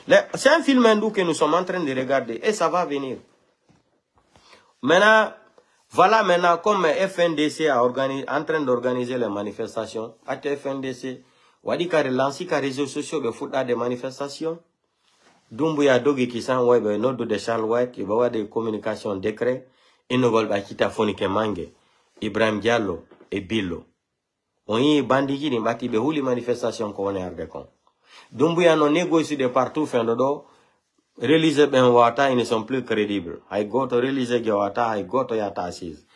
C'est un film hindou que nous sommes en train de regarder et ça va venir. Maintenant, voilà maintenant comme FNDC est en train d'organiser les manifestations. À FNDC, Wadi a relancé les réseaux sociaux de foot à des manifestations. Doumbouya Dogi qui s'en ouais, ben, notre de Charles White, il va y avoir des communications décrets. Ils ne veulent pas quitter Fonike Mange, Ibrahim Diallo et Billo. On y est bandit qui bâti de les manifestations qu'on est avec. Doumbouya non négocié de partout, fin de dos. Réaliser ben Wata, ils ne sont plus crédibles. I got to réaliser Wata, I got to Yata assise.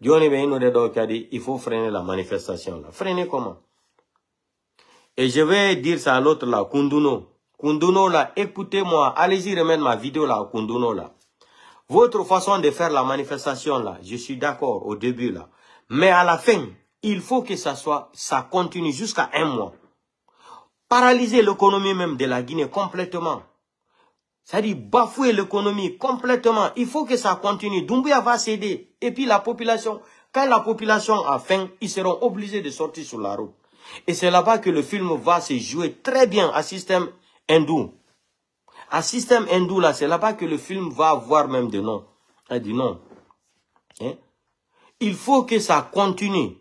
Johnny ben de do qui a dit, il faut freiner la manifestation là. Freiner comment? Et je vais dire ça à l'autre là, Kunduno. Kunduno là, écoutez-moi, allez-y remettre ma vidéo là, Kunduno là. Votre façon de faire la manifestation là, je suis d'accord au début là. Mais à la fin, il faut que ça continue jusqu'à 1 mois. Paralyser l'économie même de la Guinée complètement. C'est-à-dire bafouer l'économie complètement. Il faut que ça continue. Doumbouya va céder. Et puis la population, quand la population a faim, ils seront obligés de sortir sur la route. Et c'est là-bas que le film va se jouer très bien à système hindou. À système hindou, là, c'est là-bas que le film va avoir même de nom. Elle dit non. Hein? Il faut que ça continue.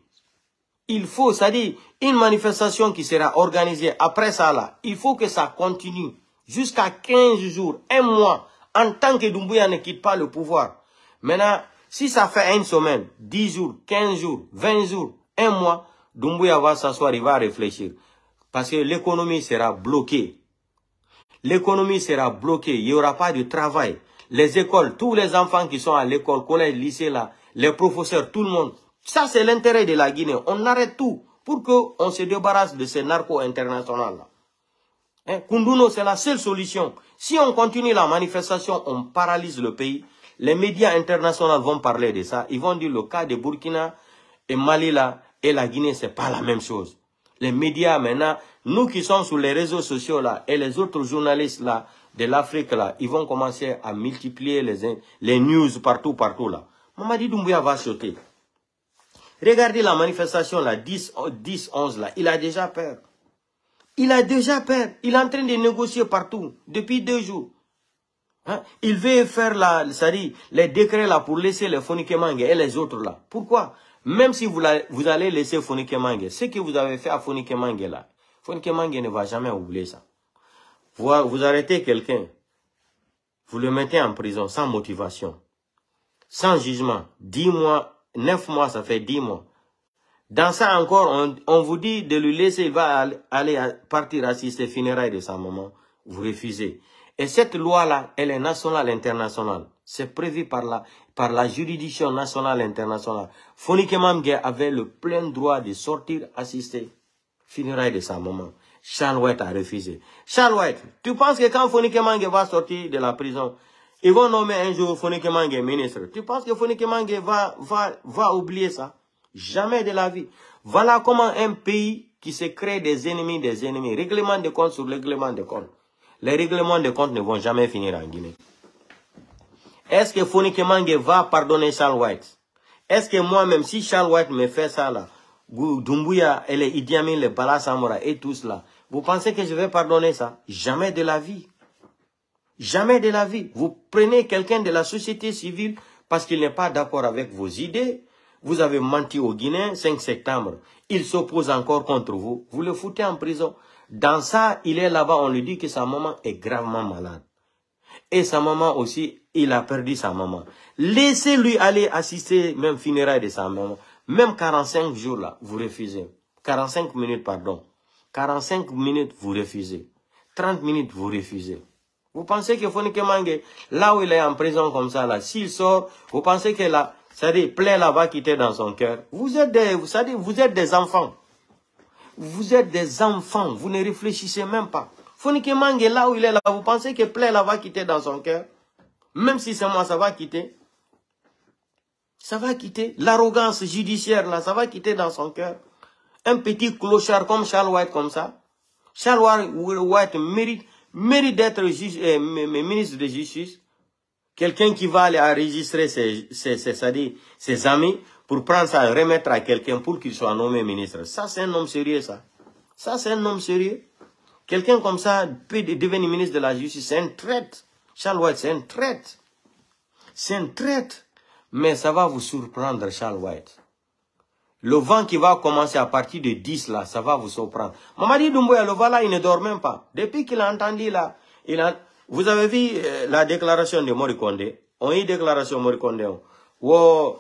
Il faut, c'est-à-dire, une manifestation qui sera organisée après ça, là, il faut que ça continue jusqu'à 15 jours, 1 mois, en tant que Doumbouya ne quitte pas le pouvoir. Maintenant, si ça fait 1 semaine, 10 jours, 15 jours, 20 jours, 1 mois, Doumbouya va s'asseoir, il va réfléchir. Parce que l'économie sera bloquée. L'économie sera bloquée. Il n'y aura pas de travail. Les écoles, tous les enfants qui sont à l'école, collège, lycée, là, les professeurs, tout le monde. Ça, c'est l'intérêt de la Guinée. On arrête tout pour qu'on se débarrasse de ces narcos internationaux-là. Hein? Kunduno, c'est la seule solution. Si on continue la manifestation, on paralyse le pays. Les médias internationaux vont parler de ça. Ils vont dire le cas de Burkina et Mali, là, et la Guinée, c'est pas la même chose. Les médias, maintenant, nous qui sommes sur les réseaux sociaux, là, et les autres journalistes, là, de l'Afrique, là, ils vont commencer à multiplier les news partout, là. Mamadi Doumbouya va sauter. Regardez la manifestation, là, 10-11, là, il a déjà peur. Il a déjà peur. Il est en train de négocier partout, depuis 2 jours. Hein? Il veut faire les décrets, là, pour laisser les Fonike Mange et les autres, là. Pourquoi? Même si vous allez laisser Fonike Mange, ce que vous avez fait à Fonike Mange, là, Fonike Mange ne va jamais oublier ça. Vous arrêtez quelqu'un, vous le mettez en prison sans motivation, sans jugement. 10 mois, 9 mois, ça fait 10 mois. Dans ça encore, on vous dit de lui laisser, il va aller partir assister aux funérailles de sa maman. Vous refusez. Et cette loi-là, elle est nationale, internationale. C'est prévu par la juridiction nationale, internationale. Fonike Mange avait le plein droit de sortir assister aux funérailles de sa maman. Charles White a refusé. Charles White, tu penses que quand Fonike Mange va sortir de la prison, ils vont nommer un jour Fonike Mange ministre. Tu penses que Fonike Mange va oublier ça? Jamais de la vie. Voilà comment un pays qui se crée des ennemis. Règlement de compte sur règlement de compte. Les règlements de compte ne vont jamais finir en Guinée. Est-ce que Fonike Mange va pardonner Charles White? Est-ce que moi-même, si Charles White me fait ça là, Doumbouya et les Idi Amin, les Bala Samora et tout cela, vous pensez que je vais pardonner ça? Jamais de la vie. Jamais de la vie. Vous prenez quelqu'un de la société civile parce qu'il n'est pas d'accord avec vos idées. Vous avez menti aux Guinéens 5 septembre. Il s'oppose encore contre vous. Vous le foutez en prison. Dans ça, il est là-bas, on lui dit que sa maman est gravement malade. Et sa maman aussi, il a perdu sa maman. Laissez-lui aller assister même funérailles de sa maman. Même 45 jours là, vous refusez. 45 minutes, pardon. 45 minutes, vous refusez. 30 minutes, vous refusez. Vous pensez que Fonike Mange, là où il est en prison comme ça, là, s'il sort, vous pensez que là, c'est-à-dire, plaie là va quitter dans son cœur. Vous êtes des enfants. Vous êtes des enfants. Vous ne réfléchissez même pas. Fonike Mange, là où il est là, vous pensez que plaie là va quitter dans son cœur? Même si c'est moi, ça va quitter. Ça va quitter. L'arrogance judiciaire, là, ça va quitter dans son cœur. Un petit clochard comme Charles White, comme ça. Charles White mérite d'être ministre de justice. Quelqu'un qui va aller enregistrer ses amis pour prendre ça et remettre à quelqu'un pour qu'il soit nommé ministre. Ça, c'est un homme sérieux, ça. Ça, c'est un homme sérieux. Quelqu'un comme ça peut devenir ministre de la Justice. C'est un traître. Charles White, c'est un traître. C'est un traître. Mais ça va vous surprendre, Charles White. Le vent qui va commencer à partir de 10 là, ça va vous surprendre. Mamadi Doumbouya, le vent là, il ne dort même pas. Depuis qu'il a entendu là, vous avez vu la déclaration de Morikonde. On a eu déclaration de Morikonde. Wow.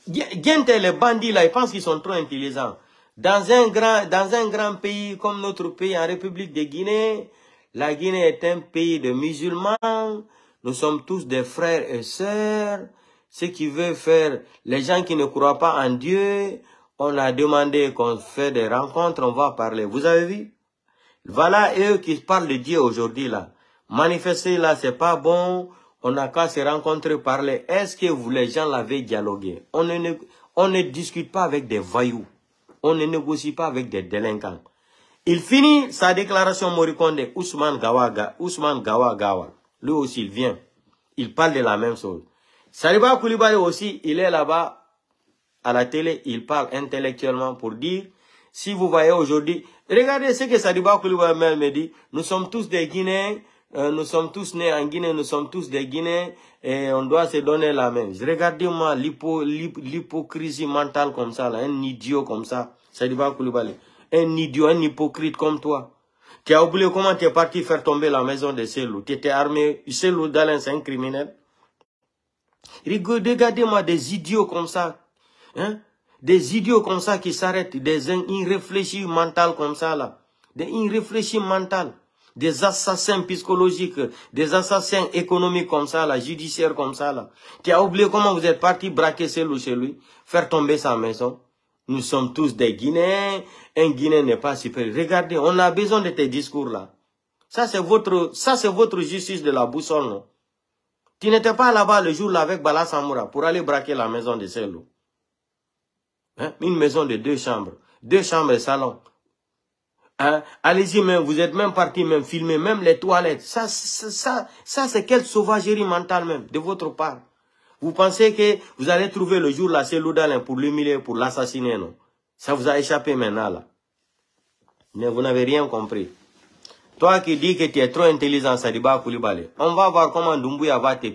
Les bandits là, ils pensent qu'ils sont trop intelligents. Dans un grand pays comme notre pays, en République de Guinée, la Guinée est un pays de musulmans. Nous sommes tous des frères et sœurs. Ce qui veut faire, les gens qui ne croient pas en Dieu, on a demandé qu'on fait des rencontres, on va parler. Vous avez vu? Voilà eux qui parlent de Dieu aujourd'hui là. Manifester là, c'est pas bon. On n'a qu'à se rencontrer, parler. Est-ce que vous, les gens, l'avez dialogué? On ne discute pas avec des voyous. On ne négocie pas avec des délinquants. Il finit sa déclaration Morikonde, Ousmane Gawa. Lui aussi, il vient. Il parle de la même chose. Saliba Koulibaly aussi, il est là-bas à la télé, il parle intellectuellement pour dire, si vous voyez aujourd'hui, regardez ce que Saliba Koulibaly me dit, nous sommes tous des Guinéens, nous sommes tous nés en Guinée, nous sommes tous des Guinéens, et on doit se donner la main. Regardez-moi l'hypocrisie mentale comme ça, là, un idiot comme ça, Saliba Koulibaly, un idiot, un hypocrite comme toi. Tu as oublié comment tu es parti faire tomber la maison de Selou. Tu étais armé, Selou Dalen, c'est un criminel. Regardez-moi des idiots comme ça. Hein? Des idiots comme ça qui s'arrêtent. Des irréfléchis mentaux comme ça là. Des irréfléchis mentaux. Des assassins psychologiques. Des assassins économiques comme ça là. Judiciaires comme ça là. Tu as oublié comment vous êtes parti braquer chez lui. Faire tomber sa maison. Nous sommes tous des Guinéens. Un Guinéen n'est pas supérieur. Regardez, on a besoin de tes discours là. Ça c'est votre justice de la boussole, non? Tu n'étais pas là-bas le jour là avec Bala Samoura pour aller braquer la maison de Selou. Hein? Une maison de 2 chambres. 2 chambres et salon. Hein? Allez-y même, vous êtes même parti même filmer, même les toilettes. Ça c'est quelle sauvagerie mentale même, de votre part. Vous pensez que vous allez trouver le jour là Selou Dalen pour l'humilier, pour l'assassiner, non? Ça vous a échappé maintenant là. Mais vous n'avez rien compris. Toi qui dis que tu es trop intelligent, Saliba Koulibaly, on va voir comment Doumbouya va te...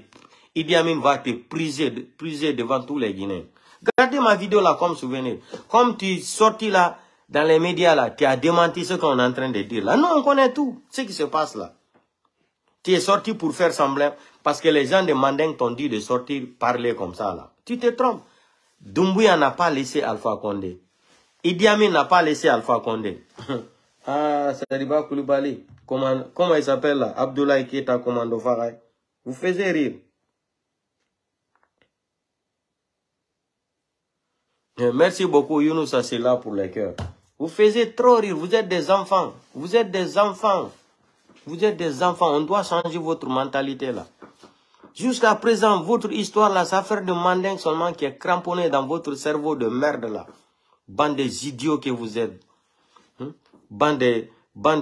Idi Amin va te priser devant tous les Guinéens. Regardez ma vidéo là comme souvenir. Comme tu es sorti là, dans les médias là, tu as démenti ce qu'on est en train de dire là. Non, on connaît tout, ce qui se passe là. Tu es sorti pour faire semblant, parce que les gens de Mandeng t'ont dit de sortir, parler comme ça là. Tu te trompes. Doumbouya n'a pas laissé Alpha Condé. Idi Amin n'a pas laissé Alpha Condé. Ah, Saliba Koulibaly. Comment il s'appelle là? Abdoulaye Keita, commando Faray. Vous faisiez rire. Merci beaucoup, Younous, c'est là pour les cœurs. Vous faisiez trop rire. Vous êtes des enfants. Vous êtes des enfants. Vous êtes des enfants. On doit changer votre mentalité là. Jusqu'à présent, votre histoire là, ça fait de Mandeng seulement qui est cramponné dans votre cerveau de merde là. Bande des idiots que vous êtes. Bande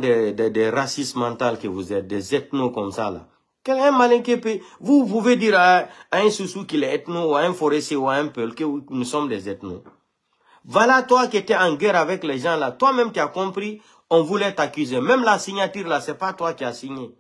de racistes mentaux que vous êtes, des ethnos comme ça là. Quel malinqué peut... Vous pouvez dire à un Soussou qu'il est ethno, ou à un forestier, ou à un Peul, que nous sommes des ethnos. Voilà toi qui étais en guerre avec les gens là. Toi-même tu as compris, on voulait t'accuser. Même la signature là, c'est pas toi qui as signé.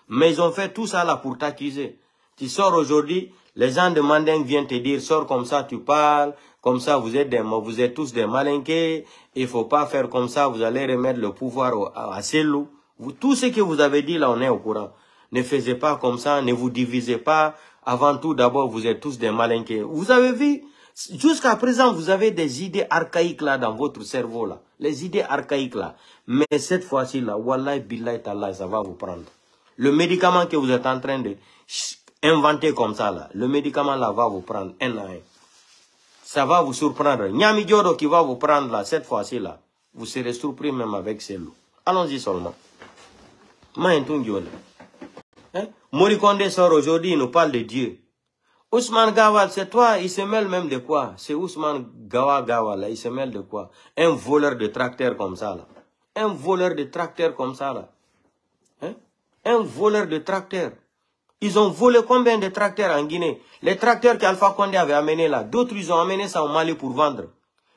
Mais ils ont fait tout ça là pour t'accuser. Tu sors aujourd'hui, les gens de Mandeng viennent te dire, sors comme ça, tu parles, comme ça vous êtes tous des malinqués, il faut pas faire comme ça, vous allez remettre le pouvoir à Selou. Tout ce que vous avez dit là, on est au courant. Ne faisiez pas comme ça, ne vous divisez pas. Avant tout, d'abord, vous êtes tous des malinqués. Vous avez vu, jusqu'à présent, vous avez des idées archaïques là dans votre cerveau là. Les idées archaïques là. Mais cette fois-ci là, wallahi billahi tallahi, ça va vous prendre. Le médicament que vous êtes en train de inventer comme ça là, le médicament là va vous prendre un à un. Ça va vous surprendre. Nyami Diodo qui va vous prendre là, cette fois-ci là. Vous serez surpris même avec Selou. Allons-y seulement. Hein? Morikonde sort aujourd'hui, il nous parle de Dieu. Ousmane Gawal, c'est toi, il se mêle même de quoi? C'est Ousmane Gawal là, il se mêle de quoi? Un voleur de tracteur comme ça là. Un voleur de tracteur comme ça là. Hein? Un voleur de tracteur. Ils ont volé combien de tracteurs en Guinée? Les tracteurs qu'Alpha Condé avait amenés là, d'autres ils ont amené ça au Mali pour vendre.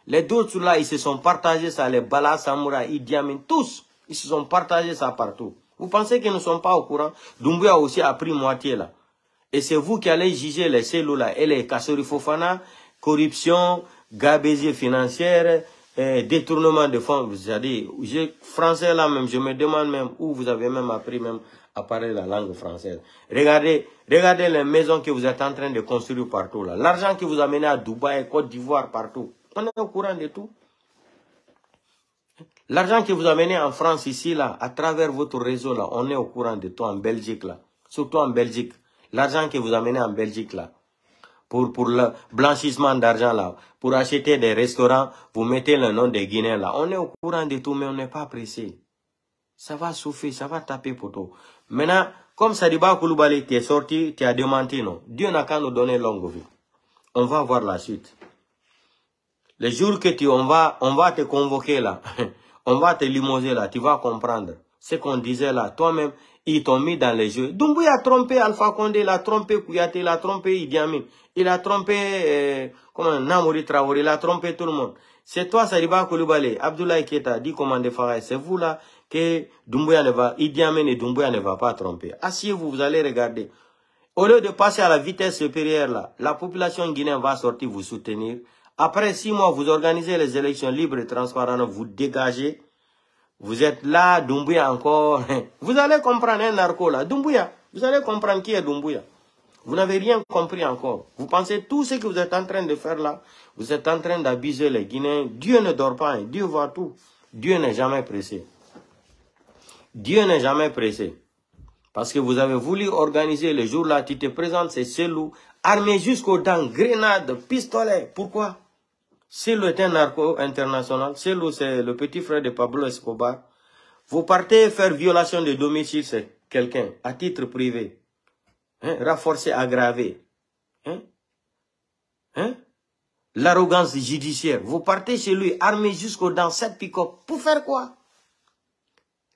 Les d'autres là, ils se sont partagés ça, les Bala, Samoura, Idi Amin, tous. Ils se sont partagés ça partout. Vous pensez qu'ils ne sont pas au courant? Doumbouya aussi a pris moitié là. Et c'est vous qui allez juger les cellules là. Et les Kassori Fofana, corruption, gabegie financière, détournement de fonds. C'est-à-dire, français là même, je me demande même où vous avez même appris même à parler la langue française. Regardez les maisons que vous êtes en train de construire partout là. L'argent que vous amenez à Dubaï, Côte d'Ivoire, partout. On est au courant de tout. L'argent que vous amenez en France ici là, à travers votre réseau là, on est au courant de tout en Belgique là. Surtout en Belgique. L'argent que vous amenez en Belgique là. Pour le blanchissement d'argent là, pour acheter des restaurants, vous mettez le nom des Guinéens là. On est au courant de tout, mais on n'est pas pressé. Ça va souffler, ça va taper poteau. Maintenant, comme Sadiba Koulibaly, tu es sorti, tu as démenti, non. Dieu n'a qu'à nous donner longue vie. On va voir la suite. Le jour que on va te convoquer là, on va te limoger là, tu vas comprendre. Ce qu'on disait là, toi-même, ils t'ont mis dans les jeux. Doumbouya a trompé Alpha Condé, il a trompé Kouyaté, il a trompé Idi Amin, il a trompé Namori Traoré, il a trompé tout le monde. C'est toi, Sadiba Koulibaly, Abdoulaye Keita, dit commandé Faray, c'est vous là que Doumbouya ne va, Idi Amin et Doumbouya ne va pas tromper. Asseyez-vous, vous allez regarder. Au lieu de passer à la vitesse supérieure là, la population guinéenne va sortir vous soutenir. Après 6 mois, vous organisez les élections libres et transparentes, vous dégagez. Vous êtes là, Doumbouya encore. Vous allez comprendre un narco là. Doumbouya, vous allez comprendre qui est Doumbouya. Vous n'avez rien compris encore. Vous pensez tout ce que vous êtes en train de faire là. Vous êtes en train d'abuser les Guinéens. Dieu ne dort pas. Hein. Dieu voit tout. Dieu n'est jamais pressé. Dieu n'est jamais pressé. Parce que vous avez voulu organiser le jour là. Tu te présentes, c'est Selou, armé jusqu'aux dents, grenades, pistolets. Pourquoi? Selou est un narco international. Selou, c'est le petit frère de Pablo Escobar. Vous partez faire violation de domicile, c'est quelqu'un, à titre privé. Hein? Renforcé, aggravé. Hein? Hein? L'arrogance judiciaire. Vous partez chez lui, armé jusqu'aux dents, 7 pick-up. Pour faire quoi?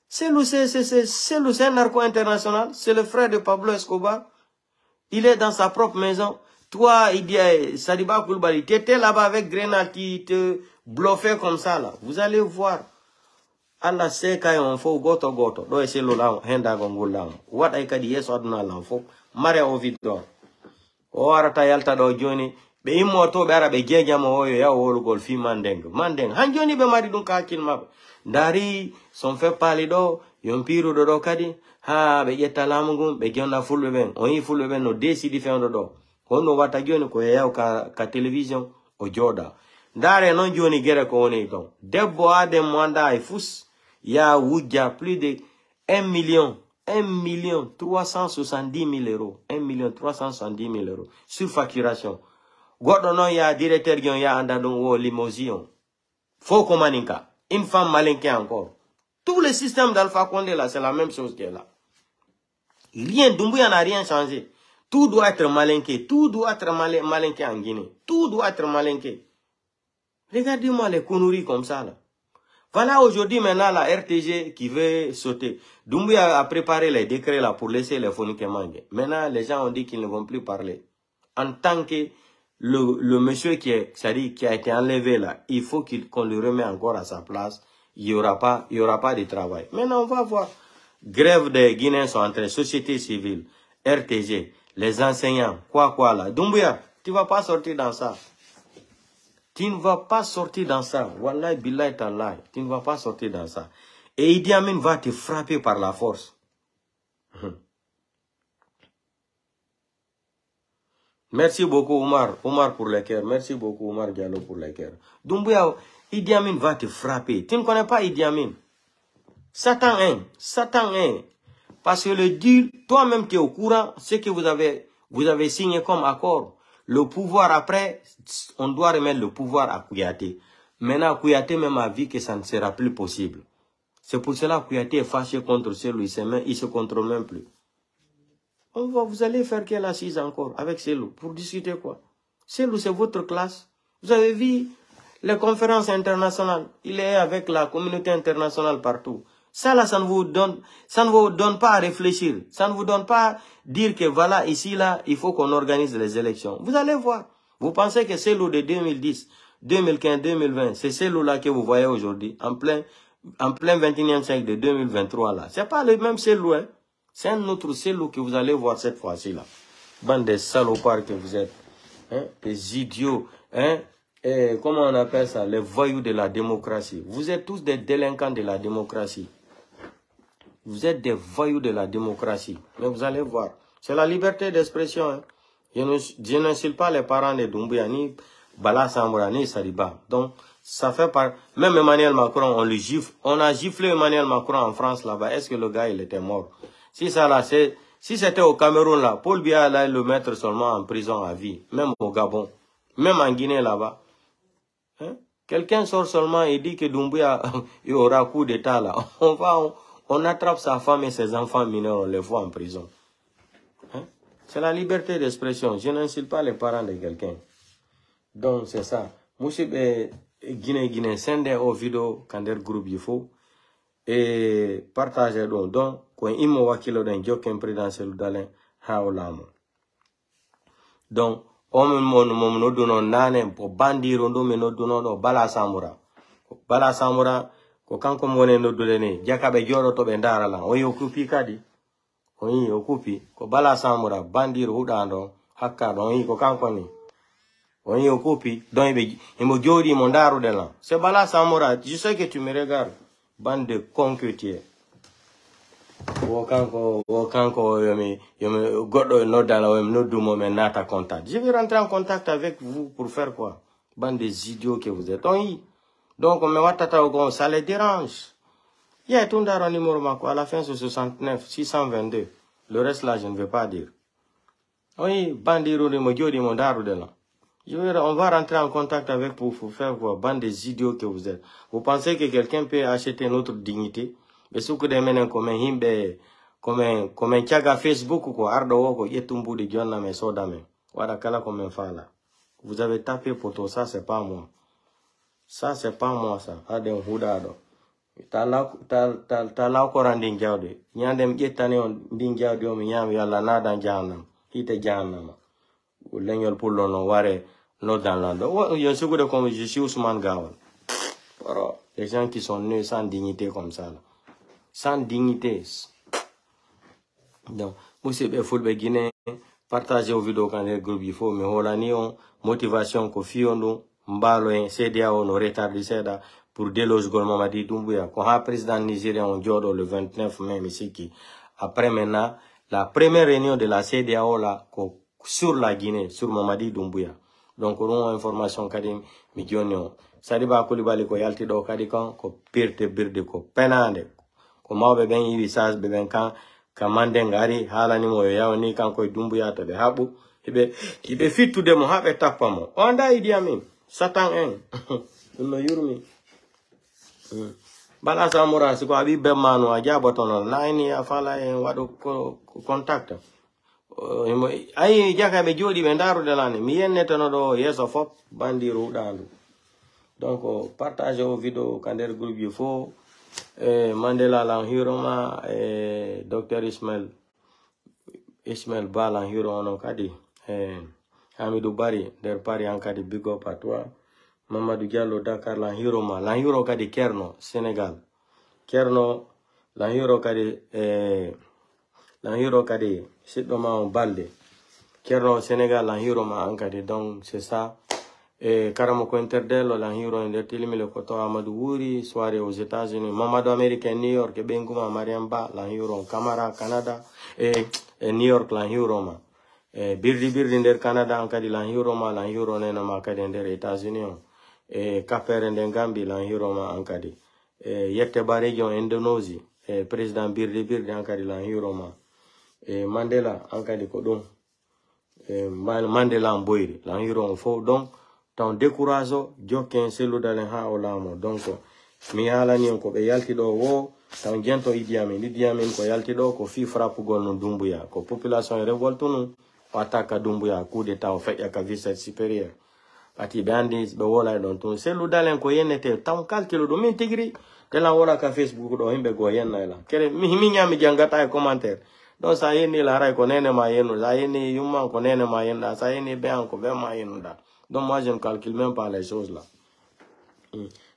Selou, c'est un narco international. C'est le frère de Pablo Escobar. Il est dans sa propre maison. Toi, il dit, Sadiba Koulibaly, tu étais là-bas avec grenade, qui te bluffait comme ça, là. Vous allez voir. Allah sait quand on fait goto. Do ese lo la henda gongola. What I kadi yes odna la fo. Mare o vidor. O arata yalta do joni. Be imoto be arabe geja mo oyo ya wol gol fi mandeng. Mandeng. Han joni be mari dun ka kin mab. Dari son fait parler do yompiru do kadi. Ha be yetta lamugum be jonna fulbe ben. On yi fulbe ben no décidi fe do. Kono wata joni ko yaw ka television o joda. Dare non joni gere ko woni ton. Debbo ade mwanda ay fus ya wudja plus de 1,370,000 euros. 1,370,000 euros. Surfacturation. Godo non ya directeur gyon ya anda don wo limousine. Faut komaninka. Une femme malinquée encore. Tout le système d'Alpha Condé là, c'est la même chose qui est là. Rien, Doumbouya n'a rien changé. Tout doit être malinqué. Tout doit être malinqué en Guinée. Tout doit être malinqué. Regardez-moi les conneries comme ça, là. Voilà aujourd'hui maintenant la RTG qui veut sauter. Doumbouya a préparé les décrets là pour laisser les phoniques manger. Maintenant, les gens ont dit qu'ils ne vont plus parler. En tant que le monsieur qui a été enlevé là, il faut qu'on le remette encore à sa place. Il y aura pas de travail. Maintenant, on va voir. Grève des Guinéens sont en train, société civile, RTG. Les enseignants, quoi là. Doumbouya, tu ne vas pas sortir dans ça. Tu ne vas pas sortir dans ça. Wallahi billahi tallahi. Tu ne vas pas sortir dans ça. Et Idi Amin va te frapper par la force. Merci beaucoup Omar pour les cœurs. Merci beaucoup Omar Diallo pour les cœurs. Doumbouya, Idi Amin va te frapper. Tu ne connais pas Idi Amin. Satan 1. Parce que le deal, toi-même tu es au courant, ce que vous avez signé comme accord. Le pouvoir après, on doit remettre le pouvoir à Kouyaté. Maintenant, Kouyaté même a vu que ça ne sera plus possible. C'est pour cela que Kouyaté est fâché contre celui, il ne se contrôle même plus. Vous allez faire quelle assise encore avec Selou pour discuter quoi? Selou, c'est votre classe. Vous avez vu les conférences internationales. Il est avec la communauté internationale partout. Ça là, ça ne vous donne pas à réfléchir. Ça ne vous donne pas dire que voilà, ici, là, il faut qu'on organise les élections. Vous allez voir. Vous pensez que Selou de 2010, 2015, 2020, c'est Selou là que vous voyez aujourd'hui, en plein en plein 21e siècle de 2023 là. C'est pas le même Cellou, hein. C'est un autre Cellou que vous allez voir cette fois-ci là. Bande de salopards que vous êtes. Hein? Des idiots. Hein? Et comment on appelle ça? Les voyous de la démocratie. Vous êtes tous des délinquants de la démocratie. Vous êtes des voyous de la démocratie. Mais vous allez voir. C'est la liberté d'expression. Hein? Je n'insulte pas les parents de Doumbouya, ni Bala Samora, ni Sadiba. Donc, ça fait par... Même Emmanuel Macron, on le gifle. On a giflé Emmanuel Macron en France là-bas. Est-ce que le gars, il était mort? Si ça là, c'est... Si c'était au Cameroun là, Paul Biya allait le mettre seulement en prison à vie. Même au Gabon. Même en Guinée là-bas. Hein? Quelqu'un sort seulement et dit que Doumbouya, il aura coup d'état là. On attrape sa femme et ses enfants mineurs, on les voit en prison. Hein? C'est la liberté d'expression. Je n'insulte pas les parents de quelqu'un. Donc c'est ça. Monsieur Guinée, sendez aux vidéos quand der groupe il faut. Et partagez donc. Donc, quand il m'a wakilo d'un jokin présidentiel d'Alain Haolamo. Donc, on me donne nane pour bandir, on me donne Bala Samora. Bala Samora, quand on me donne, Jakabe Joro to bendara la, on y occupe kadi. On y occupe, ko Bala Samora, bandir hudando, hakka, on y kokankoni. On y occupe, donc il me jodi mondaro de là. C'est Bala Samora, je sais que tu me regardes. Bande de cons que tu es. Je vais rentrer en contact avec vous pour faire quoi? Bande des idiots que vous êtes. Donc, ça les dérange. Il y a tout un numéro à la fin c'est 69, 622. Le reste là, je ne vais pas dire. Oui, bande de on va rentrer en contact avec vous pour faire quoi? Bande des idiots que vous êtes. Vous pensez que quelqu'un peut acheter notre dignité? Mais ce que des menen comme un tchaga Facebook ou quoi, ardo woko yetumbu de John na me sodame. Wada kala comme un fala. Vous avez tapé pour tout ça, c'est pas moi. Ça, c'est pas moi, ça. Adem hudado. Tala ko randing jawde. Nyandem jetane on ding jawde o mi nyam yalla nada jahannam. Hite jahannam. Ou l'engel pour l'on ware non dans l'ando. Il y a ce que comme je suis Ousmane Gawal. Les gens qui sont nés sans dignité comme ça. Là. Sans dignité. Donc, monsieur Befoul Guinée, partagez vos vidéos quand les groupes il faut, mais on motivation ko fiondo, mbalo CDAO no retardi seda pour déloger Mamadi Doumbouya. Quand le président nigérien on jodo le 29 mai ici après maintenant la première réunion de la CDAO là sur la Guinée, sur Mamadi Doumbouya. Donc on a information kadim milionio. Sadiba Koulibaly ko yalti do kadi kan ko pirte birde ko penande. Ko mawbe ben yi visage be ben kan kamande ngari halani mo yawni kan ko Doumbouya to be habu ibe fittude mo habe tapamo. Onda Idi Amin Satan en no yurmi. Bala Samora siko abi be manu aja botono line afala en wado contact. Ay jaka be jodi be ndaru de lani mi yennete no do yeso fop bandiru dandu. Donc partagez vos vidéos quand der groupe il faut. Mandela Lanhiroma Dr Ismail Ba Lanhiroma kadi Hamidou Bari der Paris en kadi big up à toi. Mamadou Diallo Dakar Lanhiroma Lanhiro kadi Kerno Sénégal. Kerno Lanhiro kadi Sidoma Balde. Kerno Sénégal Lanhiroma en kadi, donc c'est ça. Karamoko Interdello, Lanhiro Indertilimi le Koto Amadou Wouri, soirée aux États-Unis, Mamadou Américain, New York, Benguma, Mariamba, Lanhiro, Camara, Canada, New York, Lanhiro, Birdi Nder Canada, Ankadi, Lanhiro, Nena Makadi Nder États-Unis, Kaper Ndengambi, Lanhiro, Ankadi, Yetteba Region, Indonésie, Président Birdi, Ankadi, Lanhiro, Mandela, Ankadi Kodon, Mandela Mboiri, Lanhiro, Fo, donc, ton découragement jokin selu dalen ha olamo donc mi halani ko be yalti do wo tan gento Idi Amin ko yalti do ko fi frappe gol no Doumbouya ko population révolte no attaque Doumbouya coup d'état fait ya vice supérieur ati bandi be wola don ton selu dalen ko yenete tan kalkilo do min tigri de la wola ka Facebook do himbe go yenna la kere mi nyami jangata e commentaire donc ça yeni la ray ko nene ma yenu la yeni yumman ko nene ma yenda ça yeni be an ko be ma yenu da. Donc moi je ne calcule même pas les choses là.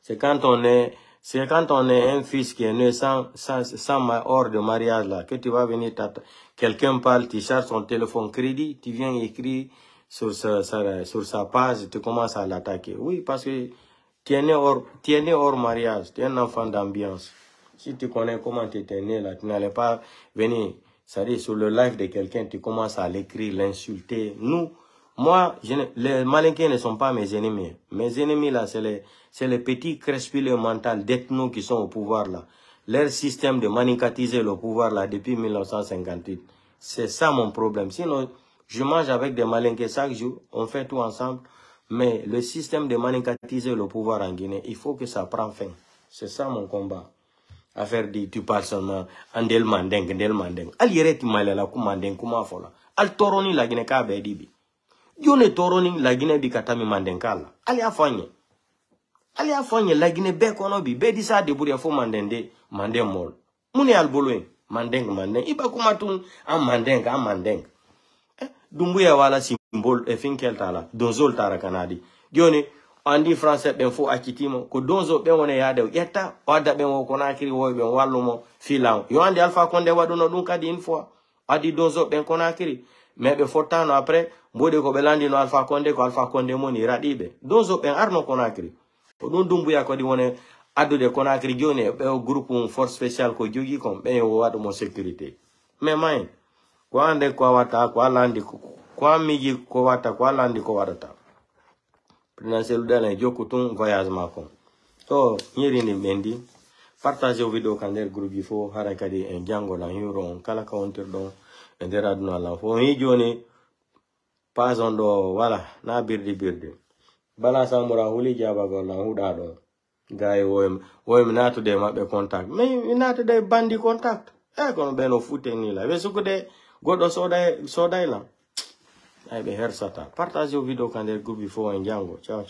C'est quand on est C'est quand on est un fils qui est né sans hors de mariage là, que tu vas venir, quelqu'un parle, tu charges son téléphone crédit, tu viens écrire sur sa page, tu commences à l'attaquer. Oui, parce que tu es né hors mariage, tu es un enfant d'ambiance. Si tu connais comment tu étais né là, tu n'allais pas venir, c'est-à-dire sur le live de quelqu'un, tu commences à l'écrire, l'insulter. Moi, les Malinqués ne sont pas mes ennemis. Mes ennemis là, c'est les petits crespilés mentaux d'ethnos qui sont au pouvoir là. Leur système de manicatiser le pouvoir là depuis 1958. C'est ça mon problème. Sinon, je mange avec des Malinqués chaque jour, on fait tout ensemble. Mais le système de manicatiser le pouvoir en Guinée, il faut que ça prenne fin. C'est ça mon combat. Affaire dit, tu parles seulement, andel mandeng. Al yere ti malela ku mandeng kuma fola. Al toroni la Guinée ka be dibi. Yone toroni la Guinée bi katami mandeng kala. Ali afanye la Guinée be kono bi be di sa de buri fo mandende mandeng mol. Muni al boloin mandeng. Iba kuma tun am mandeng. Dumbuya wala symbole e finkel tala donzol tara kanadi. Yone andi français ben fo akitimo ko donzo ben wona yade yetta wada ben wo Conakry wo ben wallumo filan yo andi Alpha Condé waduno dum kadi une fois adi donzo ben Conakry mais be fortano après mbode ko be landi no Alpha Condé moni radibe donzo ben arno Conakry ko dum dumbuya ko di wona adude Conakry joni be groupe force spéciale ko jogi kom ben wo wadu mo sécurité mais may ko ande ko wata ko landi ko miji ko wata ko landi ko wadata Président Ludala Jokutun voyage makon. So, nyeri ni mendi. Partagez vidéo kander groupe ifo harakadi en jango la hiro kala counter don endera duna la fo joni pas ondo wala na birdi. Bala samura huli jaba go la huda do. Gay woem natu de mabbe contact. Mais natu de bandi contact. Kono beno fute ni la. Wesu ko de godo soda la. Ay be her sata. Partagez vidéo kander groupe ifo en jango. Ciao.